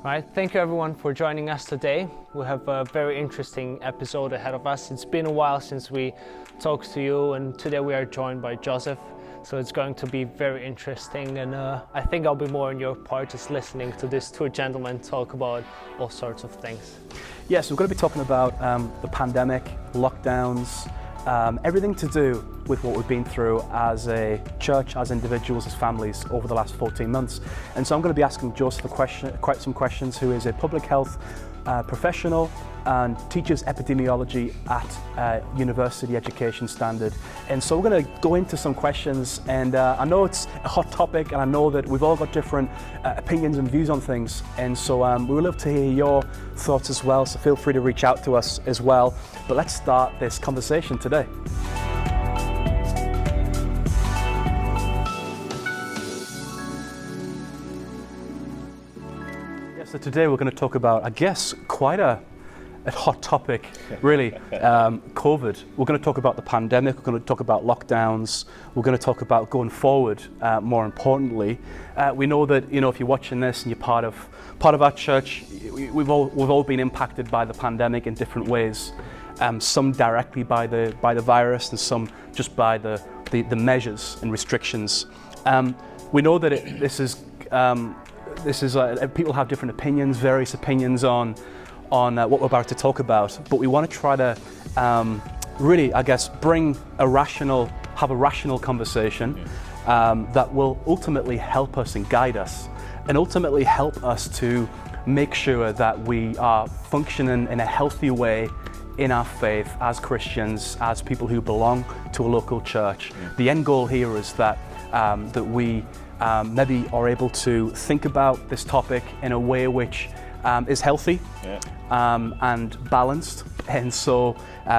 Right, thank you everyone for joining us today. We have a very interesting episode ahead of us. It's been a while since we talked to you, and today we are joined by Joseph. So it's going to be very interesting, and I think I'll be more on your part just listening to these two gentlemen talk about all sorts of things. Yes, we're going to be talking about the pandemic, lockdowns, everything to do with what we've been through as a church, as individuals, as families over the last 14 months. And so I'm going to be asking Joseph quite some questions, who is a public health professional and teaches epidemiology at University Education Standard. And so we're going to go into some questions, and I know it's a hot topic, and I know that we've all got different opinions and views on things, and so we would love to hear your thoughts as well, so feel free to reach out to us as well. But let's start this conversation today. So today we're going to talk about, I guess, quite a hot topic, really, COVID. We're going to talk about the pandemic, we're going to talk about lockdowns, we're going to talk about going forward, more importantly. We know that, if you're watching this and you're part of our church, we've all been impacted by the pandemic in different ways. Some directly by the virus, and some just by the measures and restrictions. We know that this is people have different opinions, various opinions on what we're about to talk about, but we want to try to really, I guess, have a rational conversation that will ultimately help us and guide us, and ultimately help us to make sure that we are functioning in a healthy way in our faith as Christians, as people who belong to a local church. The end goal here is that we maybe are able to think about this topic in a way which is healthy and balanced. And so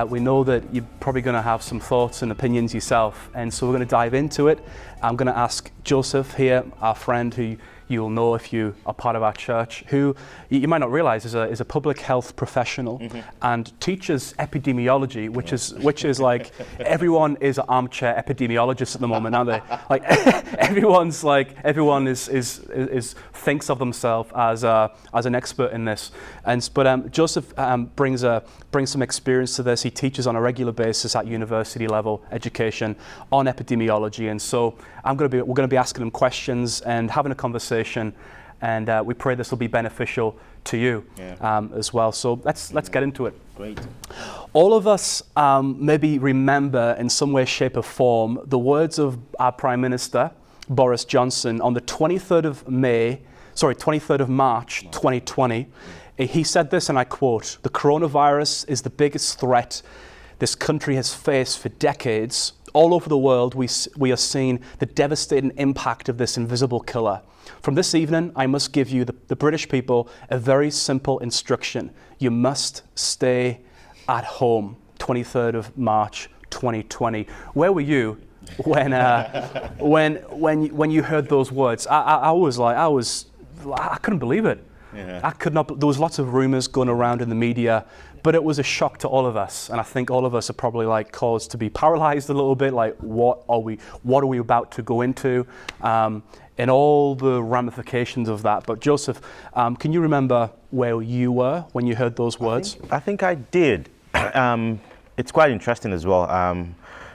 we know that you're probably going to have some thoughts and opinions yourself. And so we're going to dive into it. I'm going to ask Joseph here, our friend who you'll know if you are part of our church, who you might not realize is a public health professional and teaches epidemiology, which is like, everyone is an armchair epidemiologist at the moment, aren't they? Like everyone is thinks of themselves as an expert in this. But Joseph brings some experience to this. He teaches on a regular basis at university level education on epidemiology, and so we're going to be asking him questions and having a conversation, and we pray this will be beneficial to you as well. So let's get into it. Great. All of us maybe remember in some way, shape or form the words of our Prime Minister, Boris Johnson, on the 23rd of March 2020. He said this, and I quote, "The coronavirus is the biggest threat this country has faced for decades. All over the world, we are seeing the devastating impact of this invisible killer. From this evening, I must give you, the British people, a very simple instruction. You must stay at home." 23rd of March 2020. Where were you when you heard those words? I couldn't believe it. Yeah. I could not. There was lots of rumors going around in the media, but it was a shock to all of us, and I think all of us are probably caused to be paralyzed a little bit. Like, what are we about to go into, and all the ramifications of that. But Joseph, can you remember where you were when you heard those words? I think I did. It's quite interesting as well.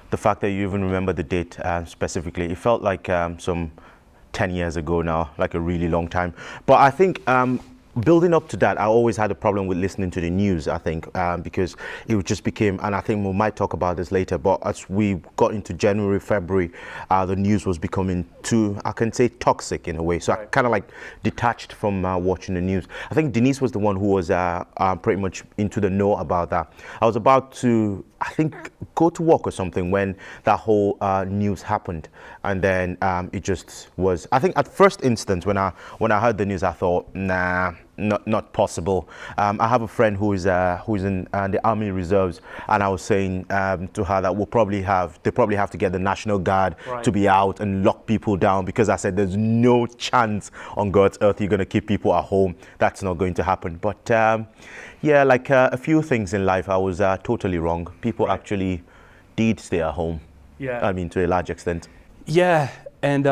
The fact that you even remember the date specifically. It felt like some 10 years ago now, like a really long time. But I think building up to that, I always had a problem with listening to the news, I think, because it just became, and I think we might talk about this later, but as we got into January, February, the news was becoming too, I can say, toxic in a way. So I kind of detached from watching the news. I think Denise was the one who was pretty much into the know about that. I was about to, I think, go to work or something when that whole news happened, and then it just was. I think at first instance when I heard the news, I thought, nah, not possible. I have a friend who's in the Army Reserves, and I was saying to her that they probably have to get the National Guard to be out and lock people down, because I said there's no chance on God's earth you're going to keep people at home. That's not going to happen. But a few things in life, I was totally wrong. People actually did stay at home. Yeah. I mean, to a large extent. Yeah, and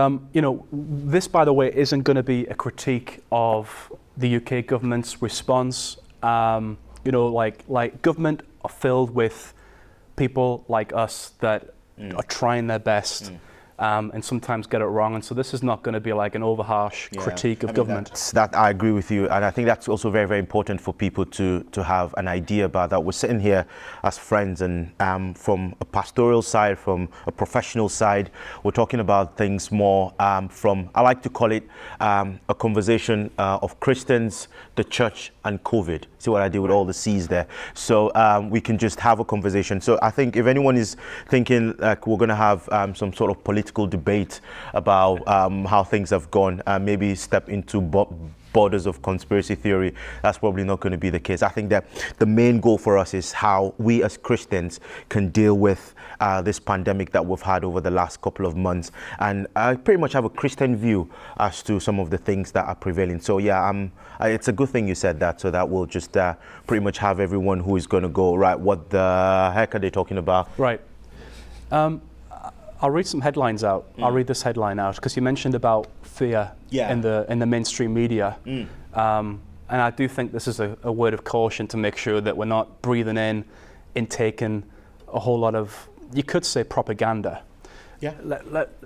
this, by the way, isn't going to be a critique of the UK government's response. You know, like government are filled with people like us that are trying their best. And sometimes get it wrong, and so this is not going to be like an overharsh critique of government. That I agree with you, and I think that's also very, very important for people to have an idea about that. We're sitting here as friends, and from a pastoral side, from a professional side, we're talking about things more from, I like to call it a conversation of Christians, the church, and COVID. See what I did with all the C's there? So we can just have a conversation. So I think if anyone is thinking like we're going to have some sort of political debate about how things have gone, maybe step into borders of conspiracy theory, that's probably not going to be the case. I think that the main goal for us is how we as Christians can deal with this pandemic that we've had over the last couple of months. And I pretty much have a Christian view as to some of the things that are prevailing. So yeah, it's a good thing you said that, so that we'll just pretty much have everyone who is going to go, right, what the heck are they talking about? Right. I'll read some headlines out. I'll read this headline out because you mentioned about fear in the mainstream media. And I do think this is a word of caution to make sure that we're not breathing in, intaking a whole lot of, you could say, propaganda. Yeah.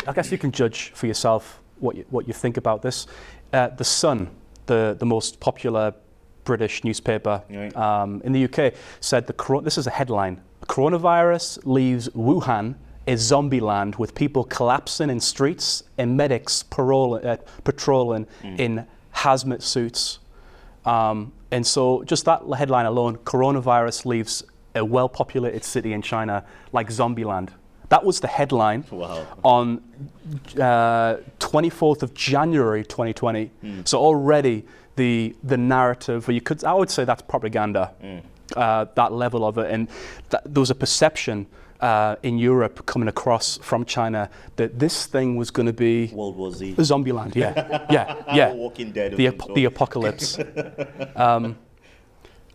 I guess you can judge for yourself what you think about this. The Sun, the most popular British newspaper in the UK, said this is a headline: "Coronavirus leaves Wuhan a zombie land with people collapsing in streets and medics patrolling in hazmat suits." And so just that headline alone, coronavirus leaves a well-populated city in China like zombie land. That was the headline on 24th of January 2020. So already the narrative, I would say that's propaganda, that level of it. And there was a perception in Europe coming across from China that this thing was going to be World War Z, Zombieland, Walking Dead, the apocalypse.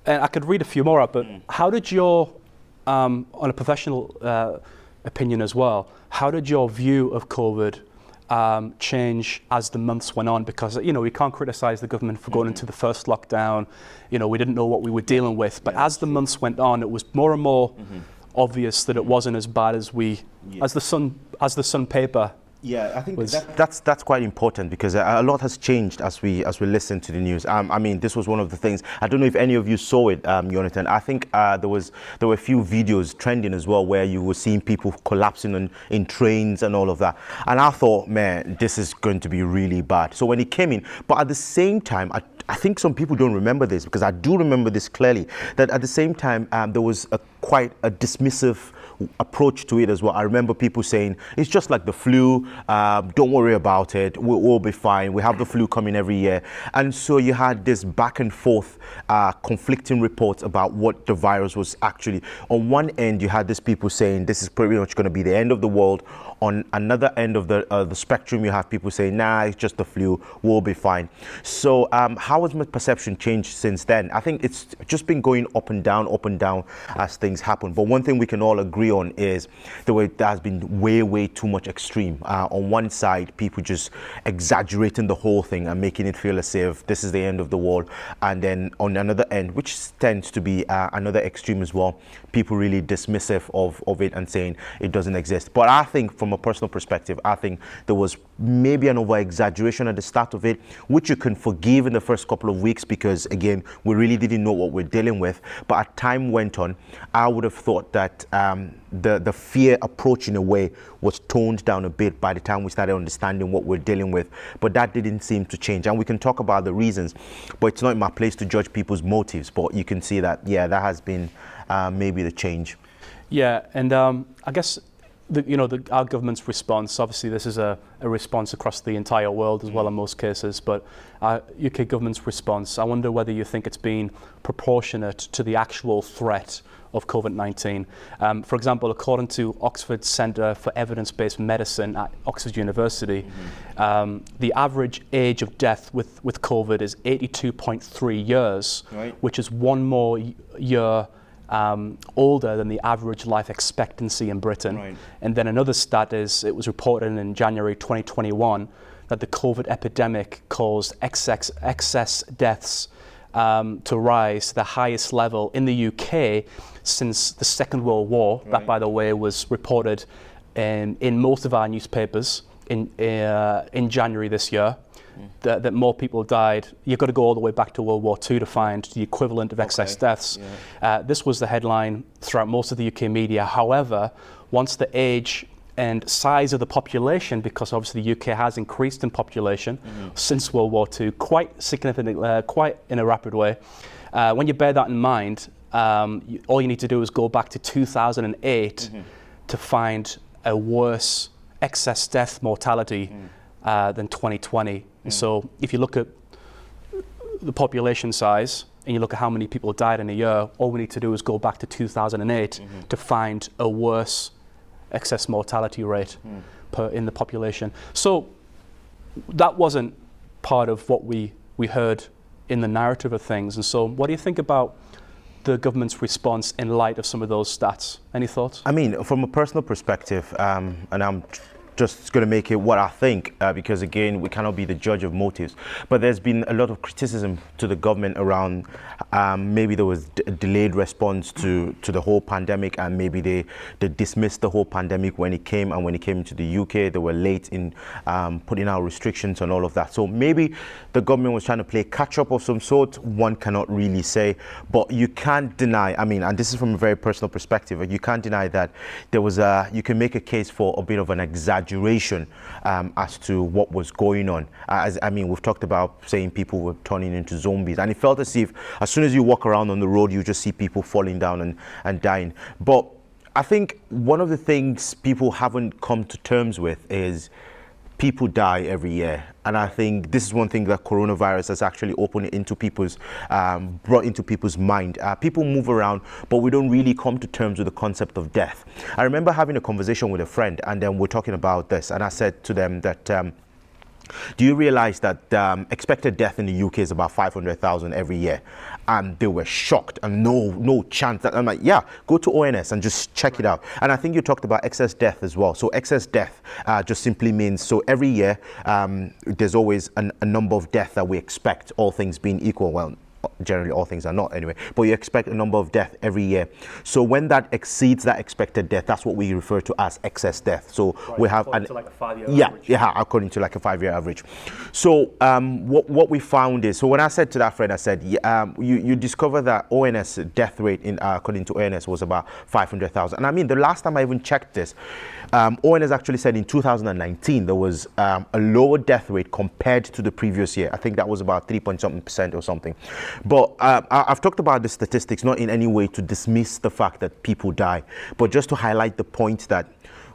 And I could read a few more up, but how did your, on a professional opinion as well, how did your view of COVID change as the months went on? Because we can't criticize the government for going into the first lockdown. We didn't know what we were dealing with, but as the months went on, it was more and more obvious that it wasn't as bad as as the Sun paper. Yeah, I think that's quite important because a lot has changed as we listen to the news. I mean, this was one of the things. I don't know if any of you saw it, Jonathan. I think there were a few videos trending as well where you were seeing people collapsing in trains and all of that. And I thought, man, this is going to be really bad. So when it came in, but at the same time, I think some people don't remember this because I do remember this clearly, that at the same time there was quite a dismissive approach to it as well. I remember people saying it's just like the flu, don't worry about it, we'll be fine, we have the flu coming every year. And so you had this back and forth conflicting reports about what the virus was actually. On one end you had these people saying this is pretty much going to be the end of the world. On another end of the spectrum, you have people saying, nah, it's just the flu, we'll be fine. So how has my perception changed since then? I think it's just been going up and down as things happen. But one thing we can all agree on is there has been way too much extreme. On one side, people just exaggerating the whole thing and making it feel as if this is the end of the world. And then on another end, which tends to be another extreme as well, people really dismissive of it and saying it doesn't exist. But I think from a personal perspective, I think there was maybe an over-exaggeration at the start of it, which you can forgive in the first couple of weeks because, again, we really didn't know what we're dealing with. But as time went on, I would have thought that the fear approach, in a way, was toned down a bit by the time we started understanding what we're dealing with. But that didn't seem to change. And we can talk about the reasons, but it's not my place to judge people's motives. But you can see that, that has been maybe the change. Yeah, and I guess our government's response, obviously this is a response across the entire world as well in most cases, but UK government's response, I wonder whether you think it's been proportionate to the actual threat of COVID-19. For example, according to Oxford Centre for Evidence-Based Medicine at Oxford University, the average age of death with COVID is 82.3 years, which is one more year older than the average life expectancy in Britain. And then another stat is, it was reported in January 2021 that the COVID epidemic caused excess deaths to rise to the highest level in the UK since the Second World War. Right. That, by the way, was reported in most of our newspapers in January this year. That more people died. You've got to go all the way back to World War II to find the equivalent of excess deaths. Yeah. This was the headline throughout most of the UK media. However, once the age and size of the population, because obviously the UK has increased in population since World War II, quite significantly, quite in a rapid way. When you bear that in mind, all you need to do is go back to 2008 to find a worse excess death mortality than 2020. And so if you look at the population size and you look at how many people died in a year, all we need to do is go back to 2008 to find a worse excess mortality rate in the population. So that wasn't part of what we heard in the narrative of things. And so what do you think about the government's response in light of some of those stats? Any thoughts? I mean, from a personal perspective, and I'm just going to make it what I think, because again, we cannot be the judge of motives. But there's been a lot of criticism to the government around maybe there was a delayed response to the whole pandemic, and maybe they dismissed the whole pandemic when it came, and when it came to the UK, they were late in putting out restrictions and all of that. So maybe the government was trying to play catch up of some sort. One cannot really say, but you can't deny, I mean, and this is from a very personal perspective, you can't deny that there was you can make a case for a bit of an exaggeration as to what was going on. I mean, we've talked about saying people were turning into zombies, and it felt as if as soon as you walk around on the road, you just see people falling down and dying. But I think one of the things people haven't come to terms with is people die every year. And I think this is one thing that coronavirus has actually opened into people's, brought into people's mind. People move around, but we don't really come to terms with the concept of death. I remember having a conversation with a friend, and then we're talking about this, and I said to them that, do you realize that expected death in the UK is about 500,000 every year? And they were shocked, and no chance. I'm like, yeah, go to ONS and just check it out. And I think you talked about excess death as well. So excess death just simply means, so every year there's always a number of deaths that we expect, all things being equal. Well, generally all things are not anyway, but you expect a number of deaths every year. So when that exceeds that expected death, that's what we refer to as excess death. So we have according to like a 5-year average. Yeah, according to like a 5-year average. So what we found is, so when I said to that friend, I said, you discover that ONS death rate in according to ONS was about 500,000. And I mean, the last time I even checked this, ONS actually said in 2019 there was a lower death rate compared to the previous year. I think that was about 3.something% or something. But I've talked about the statistics not in any way to dismiss the fact that people die, but just to highlight the point that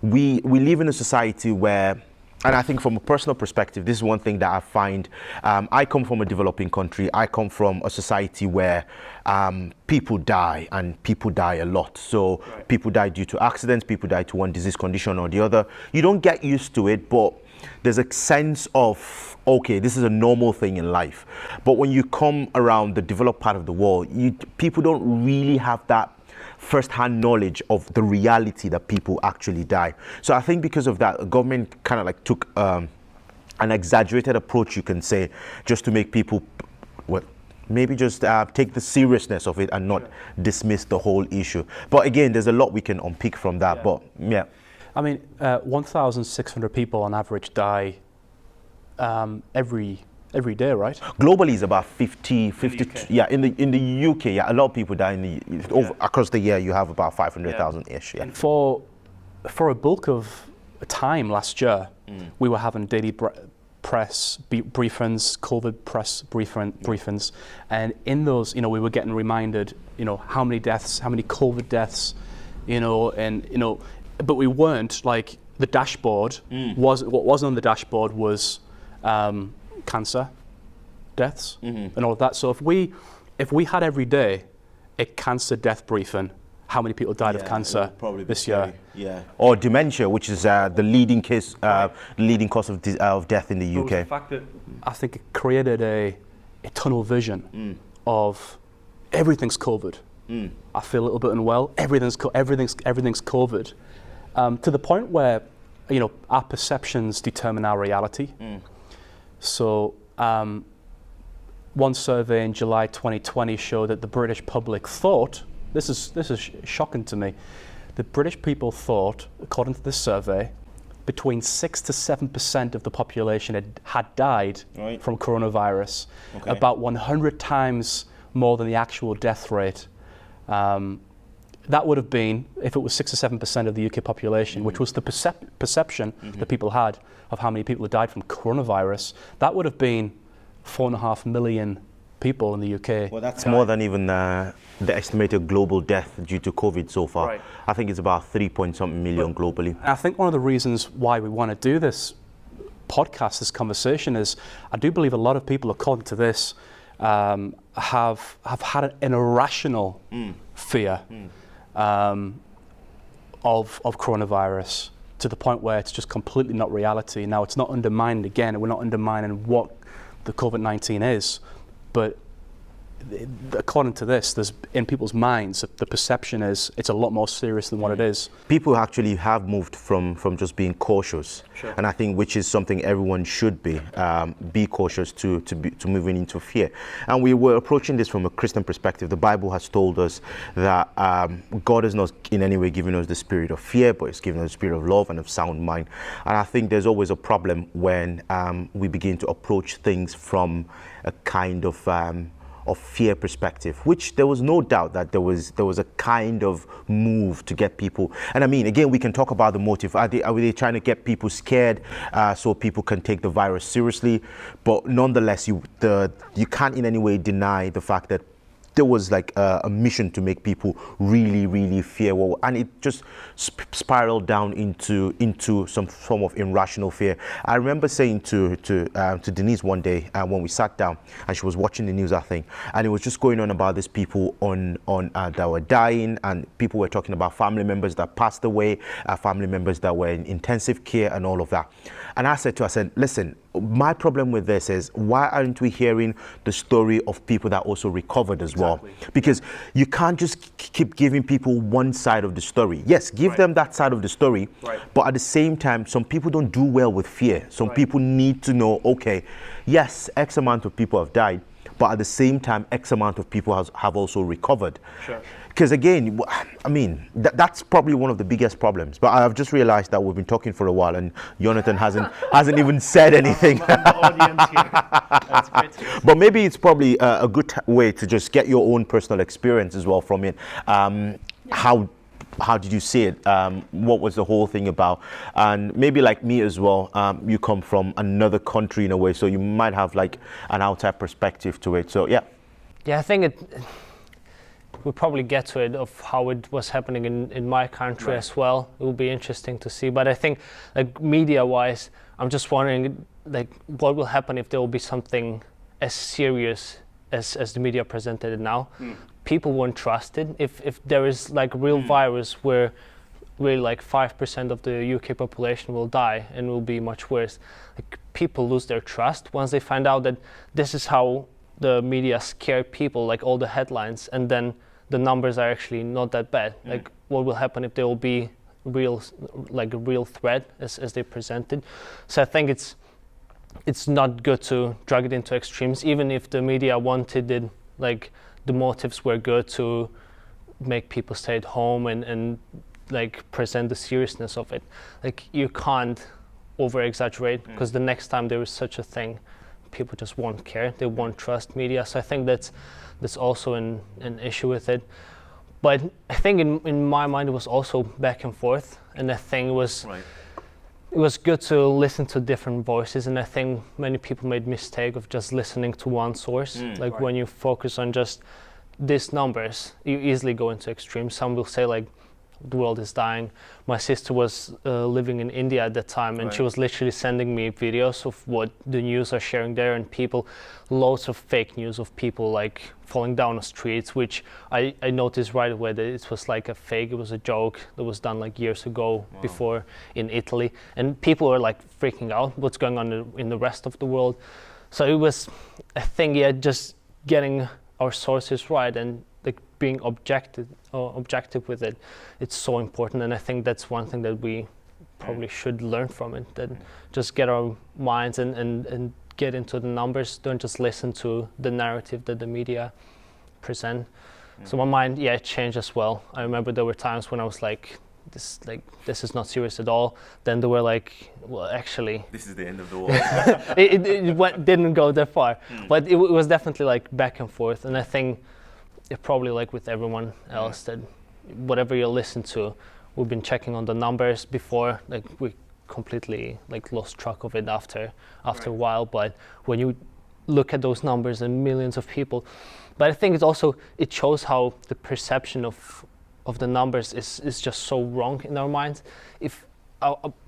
we live in a society where, and I think from a personal perspective, this is one thing that I find, I come from a developing country. I come from a society where people die, and people die a lot. So people die due to accidents, people die to one disease condition or the other. You don't get used to it, but there's a sense of, okay, this is a normal thing in life. But when you come around the developed part of the world, people don't really have that first-hand knowledge of the reality that people actually die. So I think because of that, the government kind of like took an exaggerated approach, you can say, just to make people, well, maybe just take the seriousness of it and not dismiss the whole issue. But again, there's a lot we can unpick from that. But yeah. I mean, 1,600 people on average die every day, right? Globally, it's about 50. Yeah, in the UK, yeah, a lot of people die across the year. You have about 500,000-ish. Yeah. And for a bulk of time last year, we were having daily press briefings, COVID press briefings, and in those, we were getting reminded, how many deaths, how many COVID deaths, but we weren't like the dashboard what wasn't on the dashboard was cancer deaths and all of that. So if we had every day a cancer death briefing, how many people died of cancer this year? Yeah, or dementia, which is the leading cause of death in the UK. The fact that I think it created a tunnel vision of everything's COVID. I feel a little bit unwell. Everything's COVID. To the point where, our perceptions determine our reality. So one survey in July 2020 showed that the British public thought, this is shocking to me, the British people thought, according to this survey, between 6 to 7% of the population had died from coronavirus, about 100 times more than the actual death rate. That would have been, if it was 6 or 7% of the UK population, which was the perception that people had of how many people had died from coronavirus, that would have been 4.5 million people in the UK. Well, that's more than even the estimated global death due to COVID so far. Right. I think it's about 3-point-something million globally. I think one of the reasons why we want to do this podcast, this conversation, is I do believe a lot of people, according to this, have had an irrational fear of coronavirus, to the point where it's just completely not reality. Now, it's not undermined again, we're not undermining what the COVID-19 is, but according to this, there's in people's minds, the perception is it's a lot more serious than what it is. People actually have moved from just being cautious, and I think which is something everyone should be cautious to moving into fear. And we were approaching this from a Christian perspective. The Bible has told us that God is not in any way giving us the spirit of fear, but it's giving us the spirit of love and of sound mind. And I think there's always a problem when we begin to approach things from a kind of fear perspective, which there was no doubt that there was a kind of move to get people. And I mean, again, we can talk about the motive. Are they trying to get people scared so people can take the virus seriously? But nonetheless, you can't in any way deny the fact that there was like a mission to make people really, really fear, and it just spiraled down into some form of irrational fear. I remember saying to Denise one day when we sat down, and she was watching the news, I think, and it was just going on about these people that were dying, and people were talking about family members that passed away, family members that were in intensive care, and all of that. And I said to her, listen, my problem with this is, why aren't we hearing the story of people that also recovered as well? Because you can't just keep giving people one side of the story. Yes, give them that side of the story, but at the same time, some people don't do well with fear. Some people need to know, okay, yes, X amount of people have died, but at the same time, X amount of people have also recovered. Because again, I mean, that's probably one of the biggest problems. But I've just realized that we've been talking for a while, and Jonathan hasn't even said anything. I'm the audience here. That's great. But maybe it's probably a good way to just get your own personal experience as well from it. How did you see it? What was the whole thing about? And maybe like me as well, you come from another country in a way, so you might have like an outside perspective to it. So yeah. Yeah, I think we'll probably get to it of how it was happening in my country as well. It will be interesting to see. But I think, like, media-wise, I'm just wondering, like, what will happen if there will be something as serious as the media presented it now. People won't trust it. If there is like real virus where really like 5% of the UK population will die and will be much worse, like, people lose their trust once they find out that this is how the media scare people, like all the headlines, and then the numbers are actually not that bad. Like, what will happen if there will be a real threat as they presented? So I think it's not good to drag it into extremes, even if the media wanted it, like the motives were good to make people stay at home and like present the seriousness of it. Like, you can't over exaggerate, because the next time there is such a thing, people just won't care. They won't trust media. So I think that's also an issue with it. But I think in my mind it was also back and forth, and I think it was good to listen to different voices, and I think many people made mistake of just listening to one source. When you focus on just these numbers, you easily go into extremes. Some will say like the world is dying. My sister was living in India at that time, and she was literally sending me videos of what the news are sharing there, and loads of fake news of people like falling down the streets, which I noticed right away that it was like a fake. It was a joke that was done like years ago before in Italy, and people were like freaking out what's going on in the rest of the world. So it was, I think, just getting our sources right and like being objective with it. It's so important, and I think that's one thing that we probably should learn from it, that just get our minds and get into the numbers, don't just listen to the narrative that the media present. So my mind, it changed as well. I remember there were times when I was like, this is not serious at all. Then they were like, well, actually, This is the end of the world. didn't go that far, but it was definitely like back and forth. And I think it probably like with everyone else that whatever you listen to, we've been checking on the numbers before, like we completely like lost track of it after a while. But when you look at those numbers and millions of people, but I think it shows how the perception of the numbers is just so wrong in our minds. If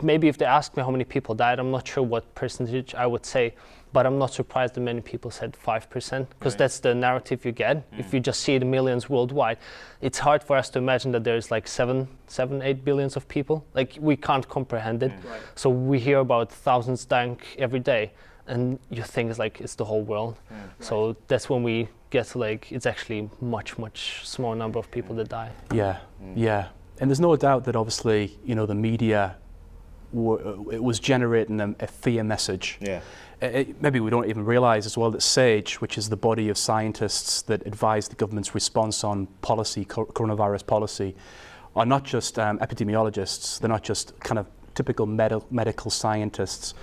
maybe if they asked me how many people died, I'm not sure what percentage I would say, but I'm not surprised that many people said 5%, because that's the narrative you get. If you just see the millions worldwide, it's hard for us to imagine that there's like 8 billions of people. Like we can't comprehend it. So we hear about thousands dying every day, and you think it's the whole world. So that's when we get to like, it's actually much smaller number of people that die. Yeah. And there's no doubt that obviously, the media it was generating a fear message. Maybe we don't even realize as well that SAGE, which is the body of scientists that advise the government's response on policy, coronavirus policy, are not just epidemiologists. They're not just kind of typical medical scientists.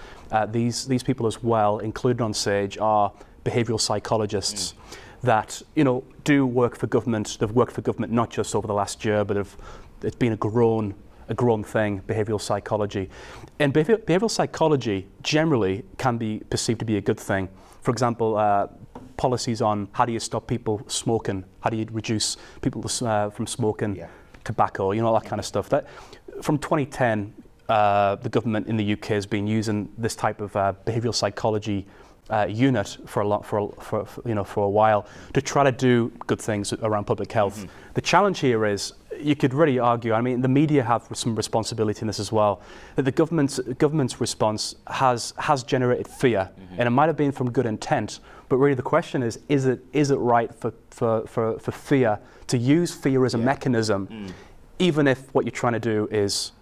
These people as well, included on SAGE, are behavioral psychologists that do work for government. They've worked for government not just over the last year, but it's been a grown thing, behavioral psychology. And behavioral psychology generally can be perceived to be a good thing. For example, policies on how do you stop people smoking, how do you reduce people from smoking tobacco, all that kind of stuff. That from 2010, the government in the UK has been using this type of behavioral psychology unit for a while to try to do good things around public health. The challenge here is, you could really argue, I mean, the media have some responsibility in this as well, that the government's response has generated fear, and it might have been from good intent, but really the question is it right for fear, to use fear as a mechanism, even if what you're trying to do is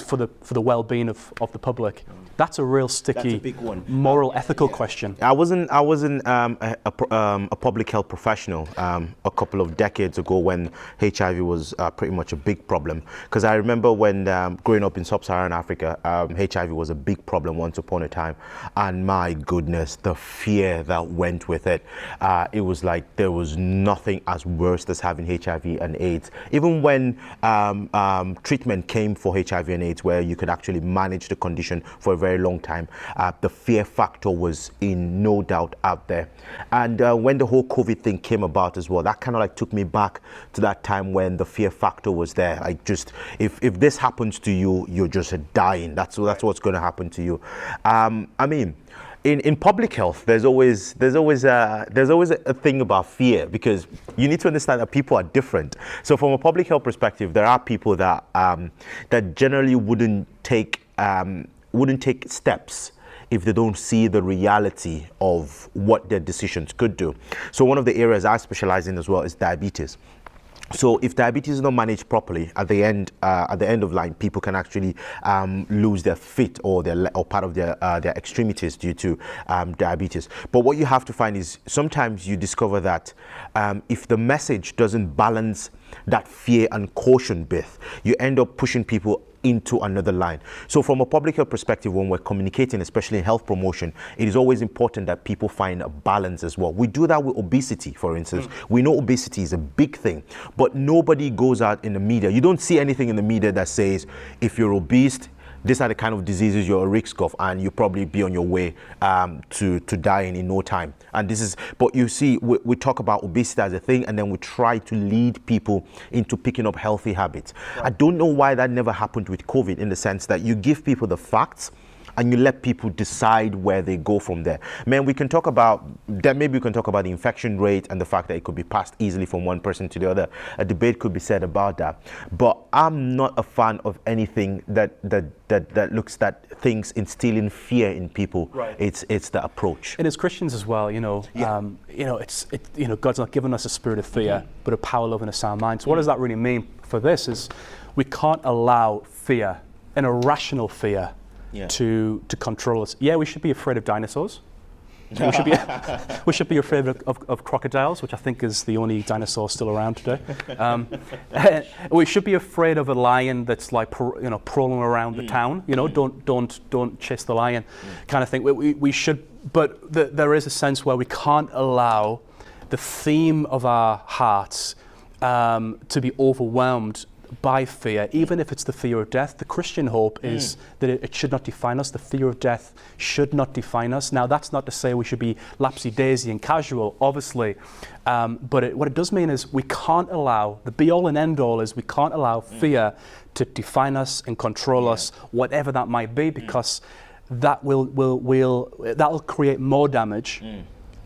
for the well-being of the public? That's a real sticky, big one. Moral, ethical question. I wasn't a public health professional a couple of decades ago when HIV was pretty much a big problem. Because I remember when growing up in sub-Saharan Africa, HIV was a big problem once upon a time, and my goodness, the fear that went with it. It was like there was nothing as worse as having HIV and AIDS. Even when treatment came for HIV and AIDS, where you could actually manage the condition for a very long time, the fear factor was in no doubt out there. And when the whole COVID thing came about as well, that kind of like took me back to that time when the fear factor was there. Like, just if this happens to you, you're just dying. That's what's going to happen to you. I mean, in public health, there's always a thing about fear, because you need to understand that people are different. So from a public health perspective, there are people that that generally wouldn't take steps if they don't see the reality of what their decisions could do. So one of the areas I specialize in as well is diabetes. So if diabetes is not managed properly, at the end of line, people can actually lose their feet or part of their extremities due to diabetes. But what you have to find is sometimes you discover that if the message doesn't balance that fear and caution bit, you end up pushing people into another line. So from a public health perspective, when we're communicating, especially in health promotion, it is always important that people find a balance as well. We do that with obesity, for instance. We know obesity is a big thing, but nobody goes out in the media. You don't see anything in the media that says, if you're obese, these are the kind of diseases you're at risk of, and you'll probably be on your way to dying in no time. And this is, but you see, we talk about obesity as a thing, and then we try to lead people into picking up healthy habits. Right. I don't know why that never happened with COVID, in the sense that you give people the facts, and you let people decide where they go from there. Man, we can talk about that. Maybe we can talk about the infection rate and the fact that it could be passed easily from one person to the other. A debate could be said about that. But I'm not a fan of anything that looks at things instilling fear in people. Right. It's the approach. And as Christians as well, God's not given us a spirit of fear, but a power, love, and a sound mind. So what does that really mean for this? Is we can't allow fear, an irrational fear, to control us. Yeah, we should be afraid of dinosaurs. We should be afraid of crocodiles, which I think is the only dinosaur still around today. We should be afraid of a lion that's like prowling around the town. Don't chase the lion, kind of thing. We should, but there is a sense where we can't allow the theme of our hearts to be overwhelmed by fear, even if it's the fear of death. The Christian hope is that it should not define us. The fear of death should not define us. Now, that's not to say we should be lapsy-daisy and casual, obviously, but what it does mean is we can't allow, the be-all and end-all is we can't allow fear to define us and control us, whatever that might be, because that that'll create more damage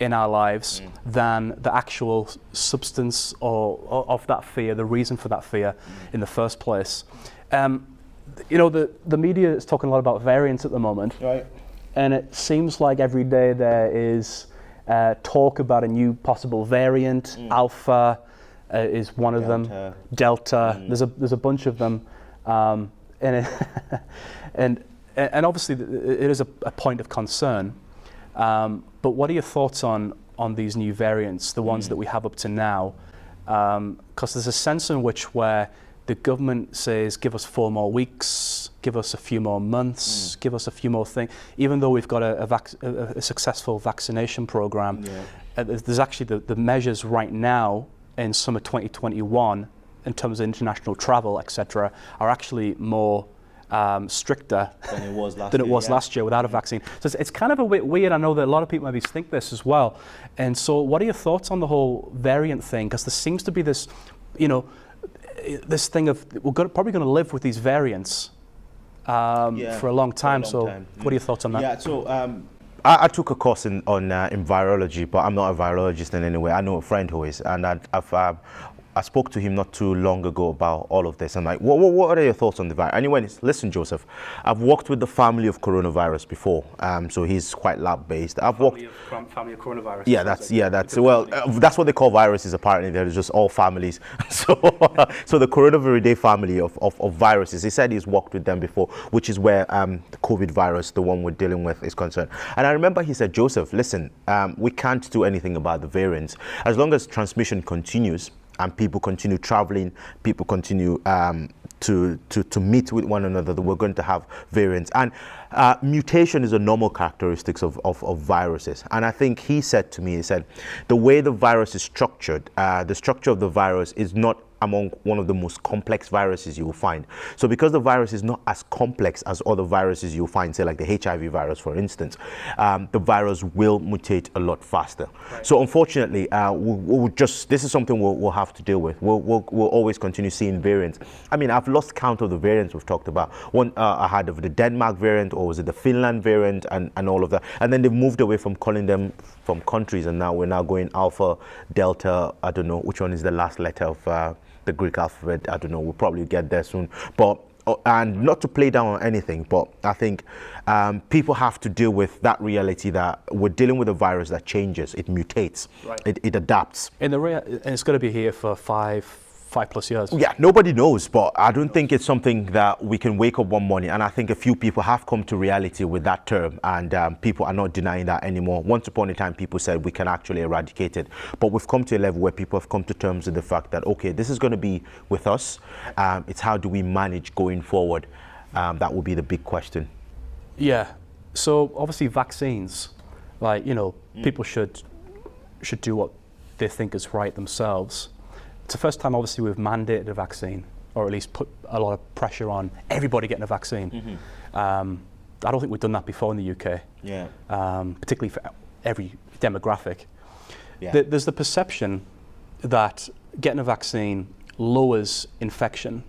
in our lives than the actual substance of that fear, the reason for that fear in the first place. The media is talking a lot about variants at the moment, right? And it seems like every day there is talk about a new possible variant. Alpha is one of them. Delta. There's a bunch of them, and obviously it is a point of concern. But what are your thoughts on these new variants, the ones that we have up to now? Because there's a sense in which where the government says, give us 4 more weeks, give us a few more months, give us a few more things, even though we've got a successful vaccination program. There's actually the measures right now in summer 2021 in terms of international travel, etc., are actually more stricter than it was last year without a vaccine. So it's kind of a bit weird. I know that a lot of people maybe think this as well. And so what are your thoughts on the whole variant thing? Because there seems to be this, this thing of probably going to live with these variants for a long time. What are your thoughts on that? Yeah, so I took a course on virology, but I'm not a virologist in any way. I know a friend who is, and I spoke to him not too long ago about all of this. I'm like, what are your thoughts on the virus? Anyway, listen, Joseph, I've worked with the family of coronavirus before, so he's quite lab-based. Family of coronavirus. Yeah, that's what they call viruses. Apparently, they're just all families. So the coronavirus family of viruses. He said he's worked with them before, which is where the COVID virus, the one we're dealing with, is concerned. And I remember he said, Joseph, listen, we can't do anything about the variants as long as transmission continues. And people continue traveling, people continue to meet with one another, that we're going to have variants. And mutation is a normal characteristic of viruses. And I think he said to me, the way the virus is structured, the structure of the virus is not among one of the most complex viruses you will find. So because the virus is not as complex as other viruses you'll find, say like the HIV virus, for instance, the virus will mutate a lot faster. Right. So unfortunately, this is something we'll have to deal with. We'll always continue seeing variants. I mean, I've lost count of the variants we've talked about. One I had of the Denmark variant, or was it the Finland variant, and all of that. And then they've moved away from calling them from countries, and now we're now going Alpha, Delta, I don't know which one is the last letter of the Greek alphabet. I don't know, we'll probably get there soon. But and not to play down on anything, but I think people have to deal with that reality that we're dealing with a virus that changes, it mutates, right. It adapts. And it's going to be here for 5+ years. Yeah, nobody knows, but I don't think it's something that we can wake up one morning. And I think a few people have come to reality with that term, and people are not denying that anymore. Once upon a time, people said we can actually eradicate it, but we've come to a level where people have come to terms with the fact that, okay, this is going to be with us. It's how do we manage going forward? That will be the big question. Yeah. So obviously vaccines, people should do what they think is right themselves. It's the first time, obviously, we've mandated a vaccine, or at least put a lot of pressure on everybody getting a vaccine. Mm-hmm. I don't think we've done that before in the UK, particularly for every demographic. Yeah. There's the perception that getting a vaccine lowers infection,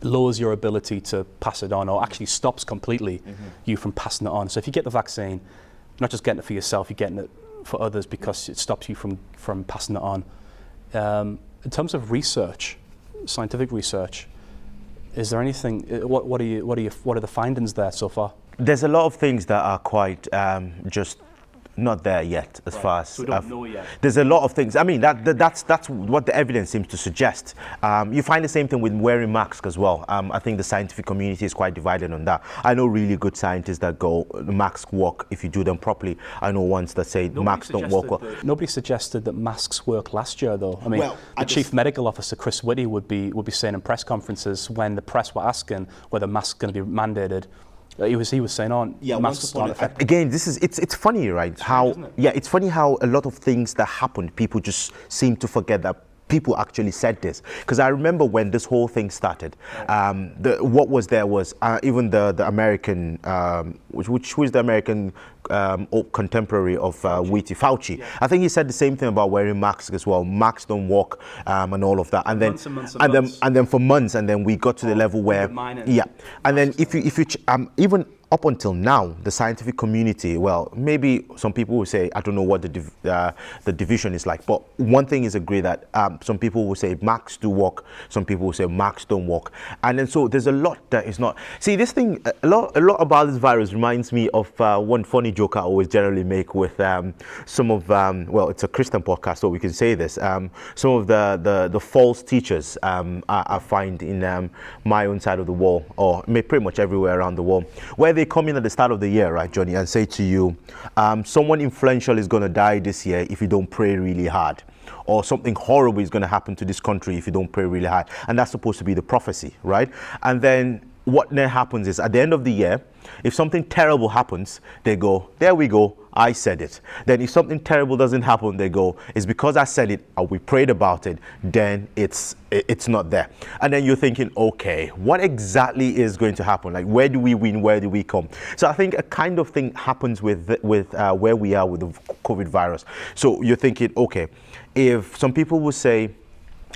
lowers your ability to pass it on, or actually stops completely you from passing it on. So if you get the vaccine, you're not just getting it for yourself, you're getting it for others because it stops you from passing it on. In terms of research, scientific research, is there anything? What are the findings there so far? There's a lot of things that are quite just not there yet, as far as So we don't know yet. there's a lot of things. I mean, that's what the evidence seems to suggest. You find the same thing with wearing masks as well. I think the scientific community is quite divided on that. I know really good scientists that go, masks work if you do them properly. I know ones that say masks don't work well. Nobody suggested that masks worked last year, though. I mean, Well, the chief medical officer, Chris Whitty, would be saying in press conferences when the press were asking whether masks are going to be mandated. He was saying, masks aren't effective. Again, it's funny, right? It's funny how a lot of things that happened, people just seem to forget that people actually said this. Because I remember when this whole thing started, what was there was even the American, which was the American contemporary of Whitty, Fauci. Yeah. I think he said the same thing about wearing masks as well. Masks don't work and all of that. And then and then for months, and then we got to the level where and then if you even up until now, the scientific community, well, maybe some people will say, I don't know what the division is like, but one thing is agree that some people will say masks do work, some people will say masks don't work. And then so there's a lot that is not. See, this thing, a lot about this virus reminds me of one funny joke I always generally make with some of, well, it's a Christian podcast, so we can say this, some of the false teachers I find in my own side of the wall, or pretty much everywhere around the world, where they come in at the start of the year, right, Johnny, and say to you, someone influential is going to die this year if you don't pray really hard, or something horrible is going to happen to this country if you don't pray really hard. And that's supposed to be the prophecy, right? And then what then happens is at the end of the year, if something terrible happens, they go, there we go, I said it. Then if something terrible doesn't happen, they go, it's because I said it and we prayed about it, then it's not there. And then you're thinking, okay, what exactly is going to happen? Like, where do we win? Where do we come? So I think a kind of thing happens with where we are with the COVID virus. So you're thinking, okay, if some people will say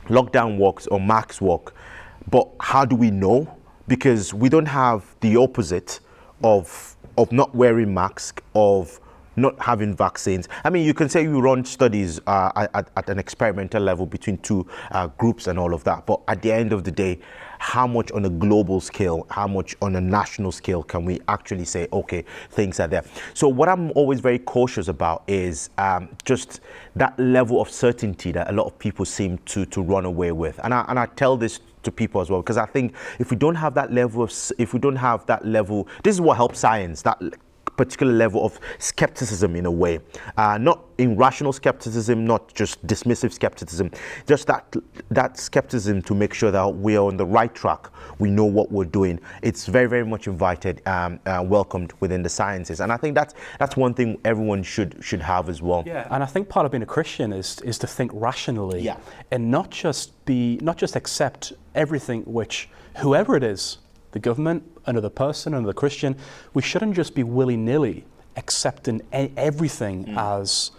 lockdown works or masks work, but how do we know? Because we don't have the opposite of not wearing masks, of not having vaccines. I mean, you can say you run studies at an experimental level between two groups and all of that, but at the end of the day, how much on a global scale, how much on a national scale can we actually say, okay, things are there? So what I'm always very cautious about is just that level of certainty that a lot of people seem to run away with. And I tell this to people as well, because I think if we don't have that level this is what helps science, that particular level of skepticism in a way, not irrational skepticism, not just dismissive skepticism, just that skepticism to make sure that we are on the right track, we know what we're doing. It's very, very much invited, welcomed within the sciences, and I think that's one thing everyone should have as well. Yeah, and I think part of being a Christian is to think rationally, and not just accept everything which whoever it is, the government, another person, another Christian, we shouldn't just be willy-nilly accepting everything as,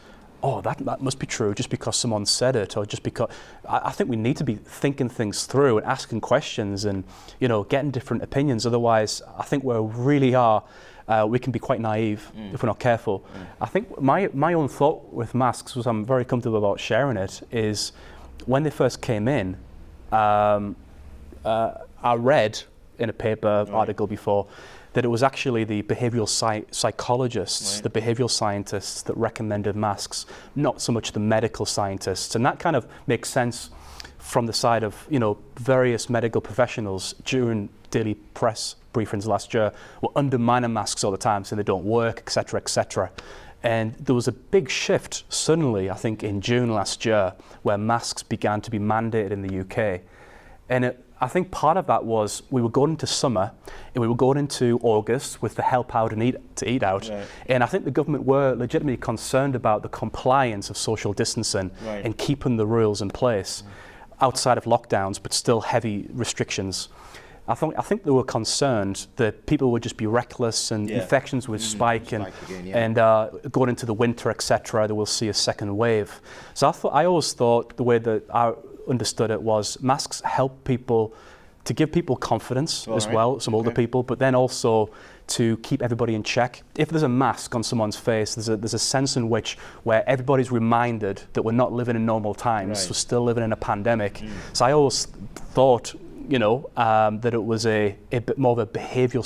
oh, that must be true just because someone said it, or just because. I think we need to be thinking things through and asking questions and, getting different opinions. Otherwise, I think we really are, we can be quite naive if we're not careful. I think my own thought with masks, was I'm very comfortable about sharing it, is when they first came in, I read in a paper article before that it was actually the behavioral psychologists, the behavioral scientists that recommended masks, not so much the medical scientists. And that kind of makes sense from the side of, various medical professionals during daily press briefings last year were undermining masks all the time, saying they don't work, et cetera, et cetera. And there was a big shift suddenly, I think in June last year, where masks began to be mandated in the UK. And I think part of that was we were going into summer and we were going into August with the help out and eat out. Right. And I think the government were legitimately concerned about the compliance of social distancing and keeping the rules in place outside of lockdowns, but still heavy restrictions. I think they were concerned that people would just be reckless and infections would spike and going into the winter, etc., they will see a second wave. So I always thought the way that I understood it was masks help people to give people confidence as well, some older people, but then also to keep everybody in check. If there's a mask on someone's face, there's a sense in which where everybody's reminded that we're not living in normal times, we're still living in a pandemic. So I always thought, that it was a bit more of a behavioral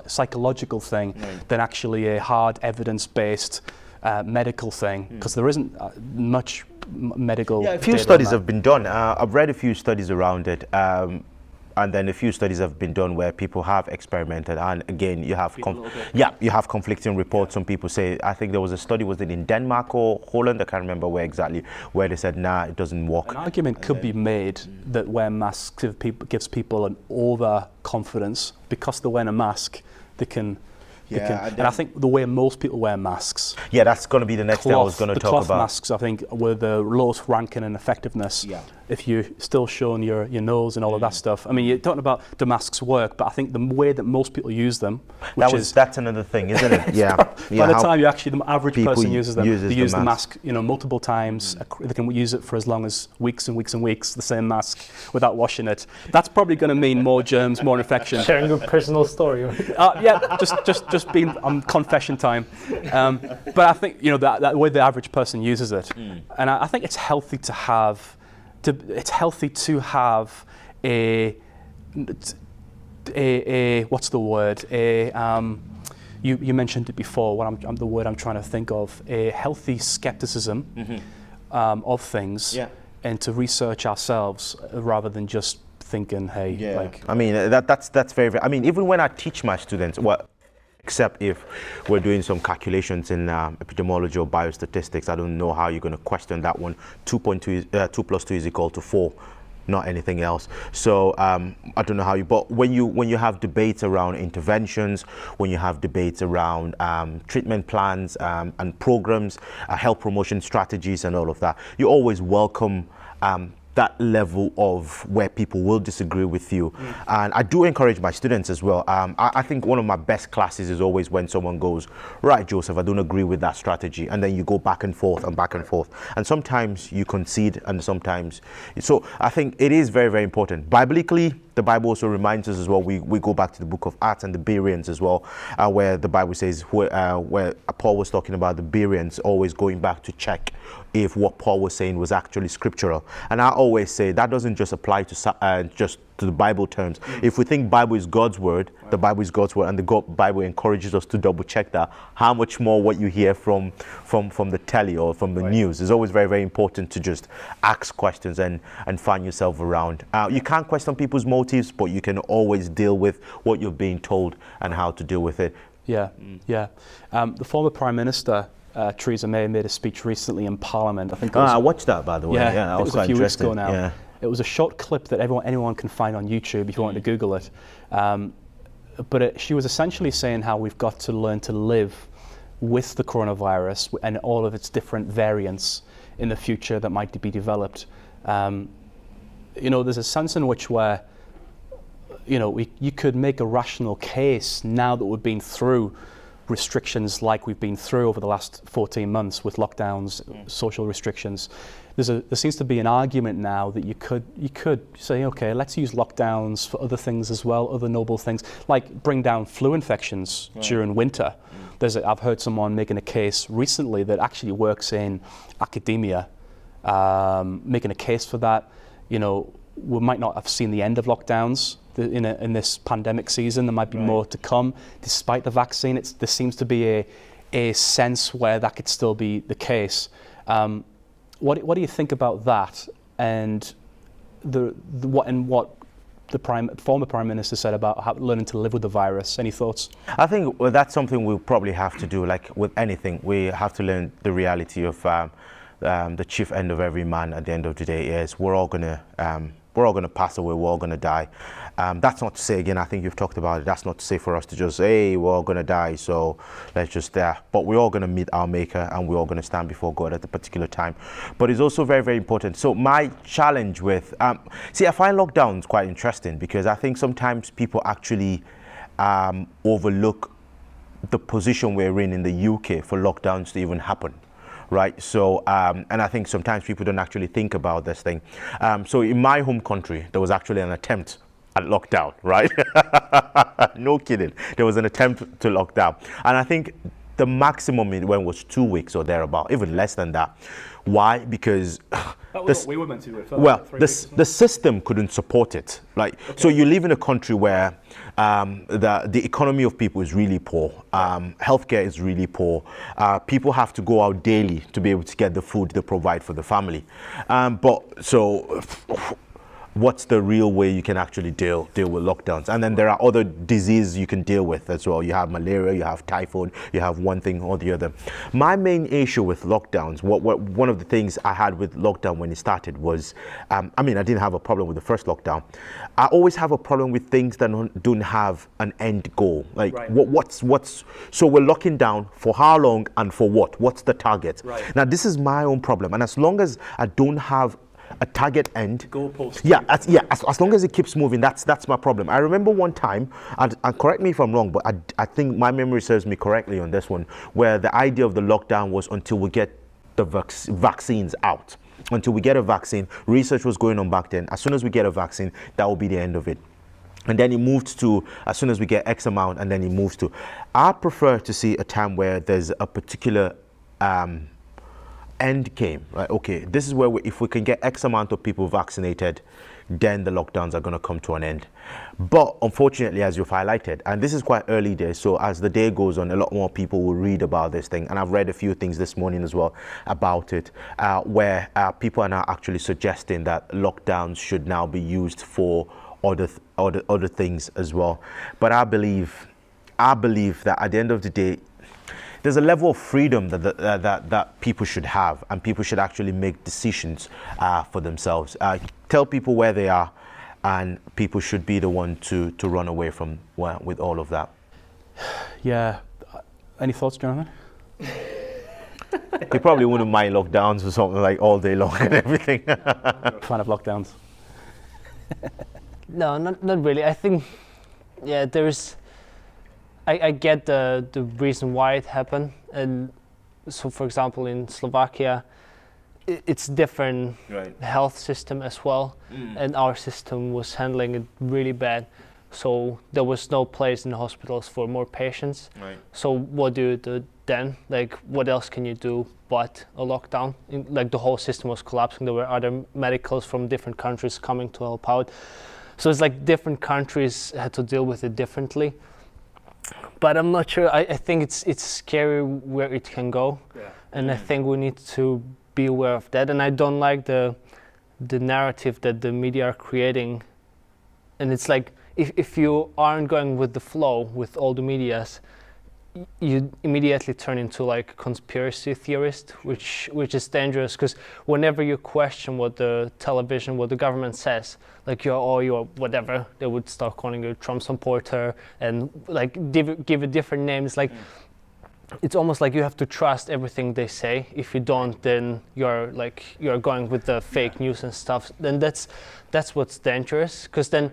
psychological thing than actually a hard evidence-based medical thing, because there isn't much medical. Yeah, a few data studies on that. have been done. I've read a few studies around it. And then a few studies have been done where people have experimented, and again, you have you have conflicting reports. Some people say, I think there was a study, was it in Denmark or Holland? I can't remember where exactly, where they said, nah, it doesn't work. An argument could be made that wearing masks gives people an overconfidence because they're wearing a mask. They can. And I think the way most people wear masks. Yeah, that's going to be the next thing I was going to talk cloth about. Masks, I think, were the lowest ranking in effectiveness. Yeah. If you're still showing your nose and all of that stuff. I mean, you're talking about do masks work, but I think the way that most people use them, that's another thing, isn't it? Yeah. By the time the average person uses them, they use the mask, multiple times. They can use it for as long as weeks and weeks and weeks, the same mask, without washing it. That's probably going to mean more germs, more infection. Sharing a personal story. Yeah, just being on confession time. But I think that way the average person uses it, and I think it's healthy to have. It's healthy to have a what's the word? You mentioned it before. The word I'm trying to think of, a healthy skepticism of things, and to research ourselves rather than just thinking, hey, I mean that's very, very. I mean, even when I teach my students, except if we're doing some calculations in epidemiology or biostatistics, I don't know how you're going to question that one. 2 plus 2 is equal to 4, not anything else. So I don't know how you. But when you have debates around interventions, when you have debates around treatment plans and programs, health promotion strategies, and all of that, you always welcome. That level of where people will disagree with you. And I do encourage my students as well. I think one of my best classes is always when someone goes, right, Joseph, I don't agree with that strategy. And then you go back and forth and back and forth. And sometimes you concede and sometimes. So I think it is very, very important. Biblically, the Bible also reminds us as well, we go back to the book of Acts and the Bereans as well, where the Bible says, where Paul was talking about the Bereans always going back to check if what Paul was saying was actually scriptural. And I always say that doesn't just apply to just to the Bible terms. If we think Bible is God's word, the Bible is God's word, and the Bible encourages us to double check that, how much more what you hear from the telly or from the news is always very, very important to just ask questions and find yourself around. You can't question people's motives, but you can always deal with what you're being told and how to deal with it. Yeah. The former Prime Minister, Theresa May, made a speech recently in Parliament. I think I watched that, by the way. Yeah, that was a few weeks ago interesting. now. Yeah. It was a short clip that anyone can find on YouTube if you want to Google it. But she was essentially saying how we've got to learn to live with the coronavirus and all of its different variants in the future that might be developed. There's a sense in which where you could make a rational case now that we've been through restrictions like we've been through over the last 14 months with lockdowns, social restrictions. There seems to be an argument now that you could say, okay, let's use lockdowns for other things as well, other noble things, like bring down flu infections during winter. I've heard someone making a case recently that actually works in academia, making a case for that. We might not have seen the end of lockdowns in this pandemic season. There might be more to come, despite the vaccine. There seems to be a sense where that could still be the case. What do you think about that, and what the former Prime Minister said about learning to live with the virus? Any thoughts? I think that's something we'll probably have to do. Like with anything, we have to learn the reality of the chief end of every man at the end of the day is we're all gonna pass away, we're all gonna die. That's not to say, again, I think you've talked about it, that's not to say for us to just say, hey, we're all gonna die, so let's just but we're all gonna meet our maker and we're all gonna stand before God at a particular time. But it's also very, very important. So my challenge with, I find lockdowns quite interesting because I think sometimes people actually overlook the position we're in the UK for lockdowns to even happen. Right, so and I think sometimes people don't actually think about this thing. So in my home country, there was actually an attempt at lockdown, right? No kidding. There was an attempt to lock down, and I think the maximum it went was 2 weeks or thereabout, even less than that. Why? Because That was what we were meant to do. Well, the system couldn't support it. So you live in a country where the economy of people is really poor. Healthcare is really poor. People have to go out daily to be able to get the food they provide for the family. What's the real way you can actually deal with lockdowns? And then there are other diseases you can deal with as well. You have malaria, you have typhoid, you have one thing or the other. My main issue with lockdowns, one of the things I had with lockdown when it started was, I didn't have a problem with the first lockdown. I always have a problem with things that don't have an end goal. Like, right. So we're locking down for how long and for what? What's the target? Right. Now, this is my own problem. And as long as I don't have a target end. Goalpost. As long as it keeps moving, that's my problem. I remember one time, and correct me if I'm wrong, but I think my memory serves me correctly on this one, where the idea of the lockdown was until we get the vaccines out. Until we get a vaccine, research was going on back then. As soon as we get a vaccine, that will be the end of it. And then it moved to, as soon as we get X amount, and then it moves to. I prefer to see a time where there's a particular end came, right? Okay, this is where if we can get X amount of people vaccinated, then the lockdowns are going to come to an end. But unfortunately, as you've highlighted, and this is quite early days, so as the day goes on, a lot more people will read about this thing. And I've read a few things this morning as well about it, where people are now actually suggesting that lockdowns should now be used for other things as well. But I believe that at the end of the day, there's a level of freedom that people should have, and people should actually make decisions for themselves. Tell people where they are, and people should be the one to run away from with all of that. Yeah. Any thoughts, Jonathan? You probably wouldn't mind lockdowns or something like all day long and everything. Fan of lockdowns? No, not really. I think, there's. I get the reason why it happened, and so for example in Slovakia, it's different health system as well, and our system was handling it really bad, so there was no place in the hospitals for more patients. Right. So what do you do then? Like, what else can you do but a lockdown? Like, the whole system was collapsing. There were other medicals from different countries coming to help out, so it's like different countries had to deal with it differently. But I'm not sure. I think it's scary where it can go, and I think we need to be aware of that. And I don't like the narrative that the media are creating. And it's like if you aren't going with the flow with all the medias, you immediately turn into like a conspiracy theorist, which is dangerous, because whenever you question what the television, what the government says, like you're whatever, they would start calling you a Trump supporter and like give it different names. Like it's almost like you have to trust everything they say. If you don't, then you're going with the fake news and stuff. Then that's what's dangerous, because then,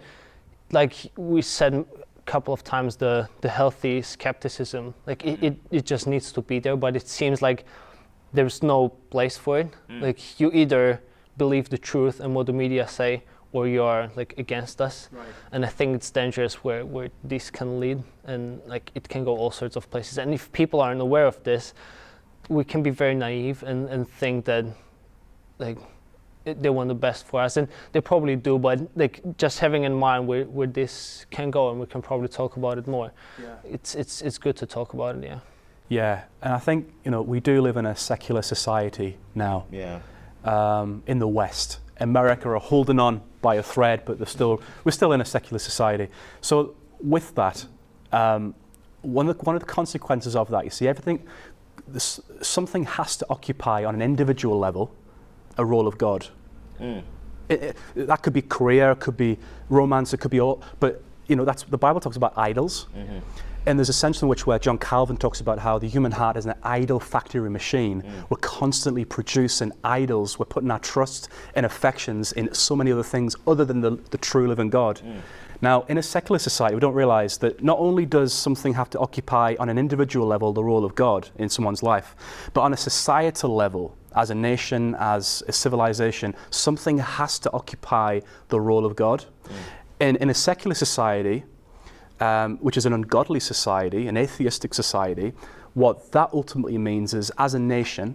like we said couple of times, the healthy skepticism, like it just needs to be there, but it seems like there's no place for it. Like, you either believe the truth and what the media say, or you're like against us. Right. And I think it's dangerous where this can lead, and like it can go all sorts of places. And if people aren't aware of this, we can be very naive and think that like they want the best for us, and they probably do, but like just having in mind where this can go, and we can probably talk about it more. It's good to talk about it. Yeah, and I think we do live in a secular society now. In the West, America are holding on by a thread, but we're still in a secular society. So with that, one of the consequences of that, you see, something has to occupy on an individual level a role of God. That could be career, it could be romance, it could be all, but that's the Bible talks about idols. And there's a sense in which where John Calvin talks about how the human heart is an idol factory machine. We're constantly producing idols. We're putting our trust and affections in so many other things other than the true living God. Now, in a secular society, we don't realize that not only does something have to occupy on an individual level the role of God in someone's life, but on a societal level, as a nation, as a civilization, something has to occupy the role of God. And in a secular society, which is an ungodly society, an atheistic society, what that ultimately means is, as a nation,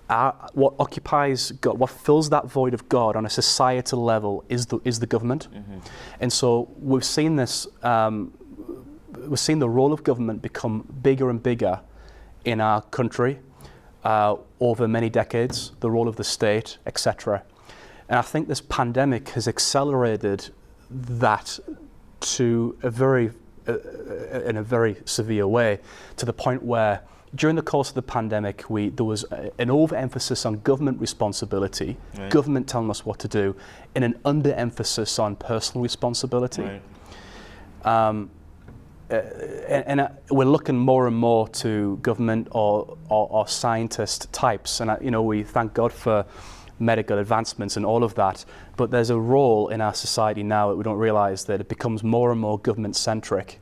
what occupies God, what fills that void of God on a societal level is the government. And so we've seen this, we've seen the role of government become bigger and bigger in our country over many decades, the role of the state, etc. And I think this pandemic has accelerated that to in a very severe way, to the point where during the course of the pandemic, there was an overemphasis on government responsibility, right. Government telling us what to do, and an underemphasis on personal responsibility. Right. And we're looking more and more to government or scientist types, and we thank God for medical advancements and all of that, but there's a role in our society now that we don't realize, that it becomes more and more government-centric.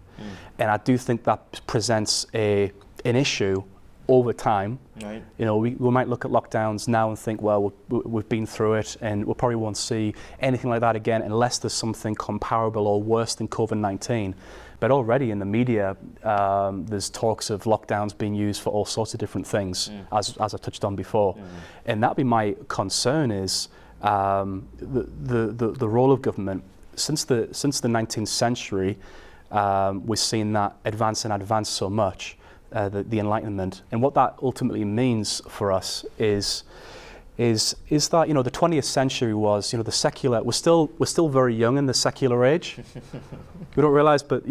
And I do think that presents an issue over time. Right. We might look at lockdowns now and think, well, we've been through it, and we probably won't see anything like that again unless there's something comparable or worse than COVID-19. But already in the media, there's talks of lockdowns being used for all sorts of different things, as I touched on before. And that'd be my concern, is the role of government. Since the 19th century, we've seen that advance so much, the Enlightenment. And what that ultimately means for us is that the 20th century was the secular. We're still very young in the secular age. We don't realize, but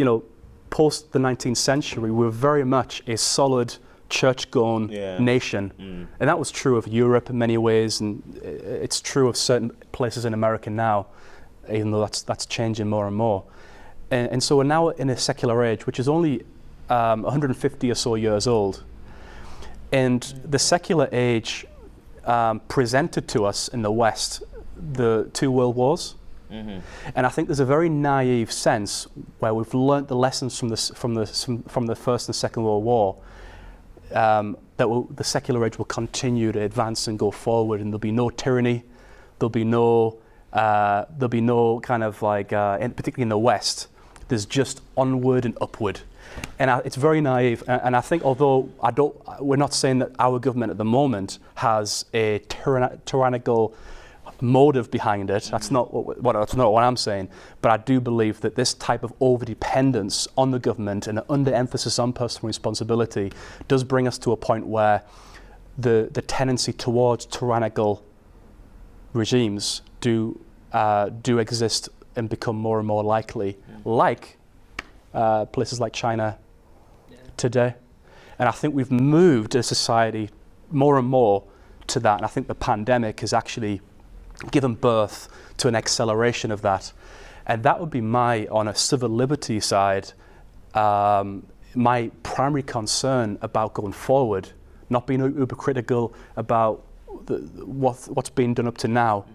post the 19th century, we're very much a solid church-going nation, and that was true of Europe in many ways, and it's true of certain places in America now, even though that's changing more and more. And so we're now in a secular age, which is only 150 or so years old, and the secular age presented to us in the West the two world wars. And I think there's a very naive sense where we've learnt the lessons from the First and Second World War, that the secular age will continue to advance and go forward, and there'll be no tyranny, there'll be no kind of particularly in the West, there's just onward and upward. And it's very naive, and I think, although we're not saying that our government at the moment has a tyrannical motive behind it. That's not what I'm saying. But I do believe that this type of overdependence on the government and an underemphasis on personal responsibility does bring us to a point where the tendency towards tyrannical regimes do exist and become more and more likely, like places like China today. And I think we've moved as a society more and more to that. And I think the pandemic has actually given birth to an acceleration of that. And that would be on a civil liberty side, my primary concern about going forward, not being uber critical about what's been done up to now.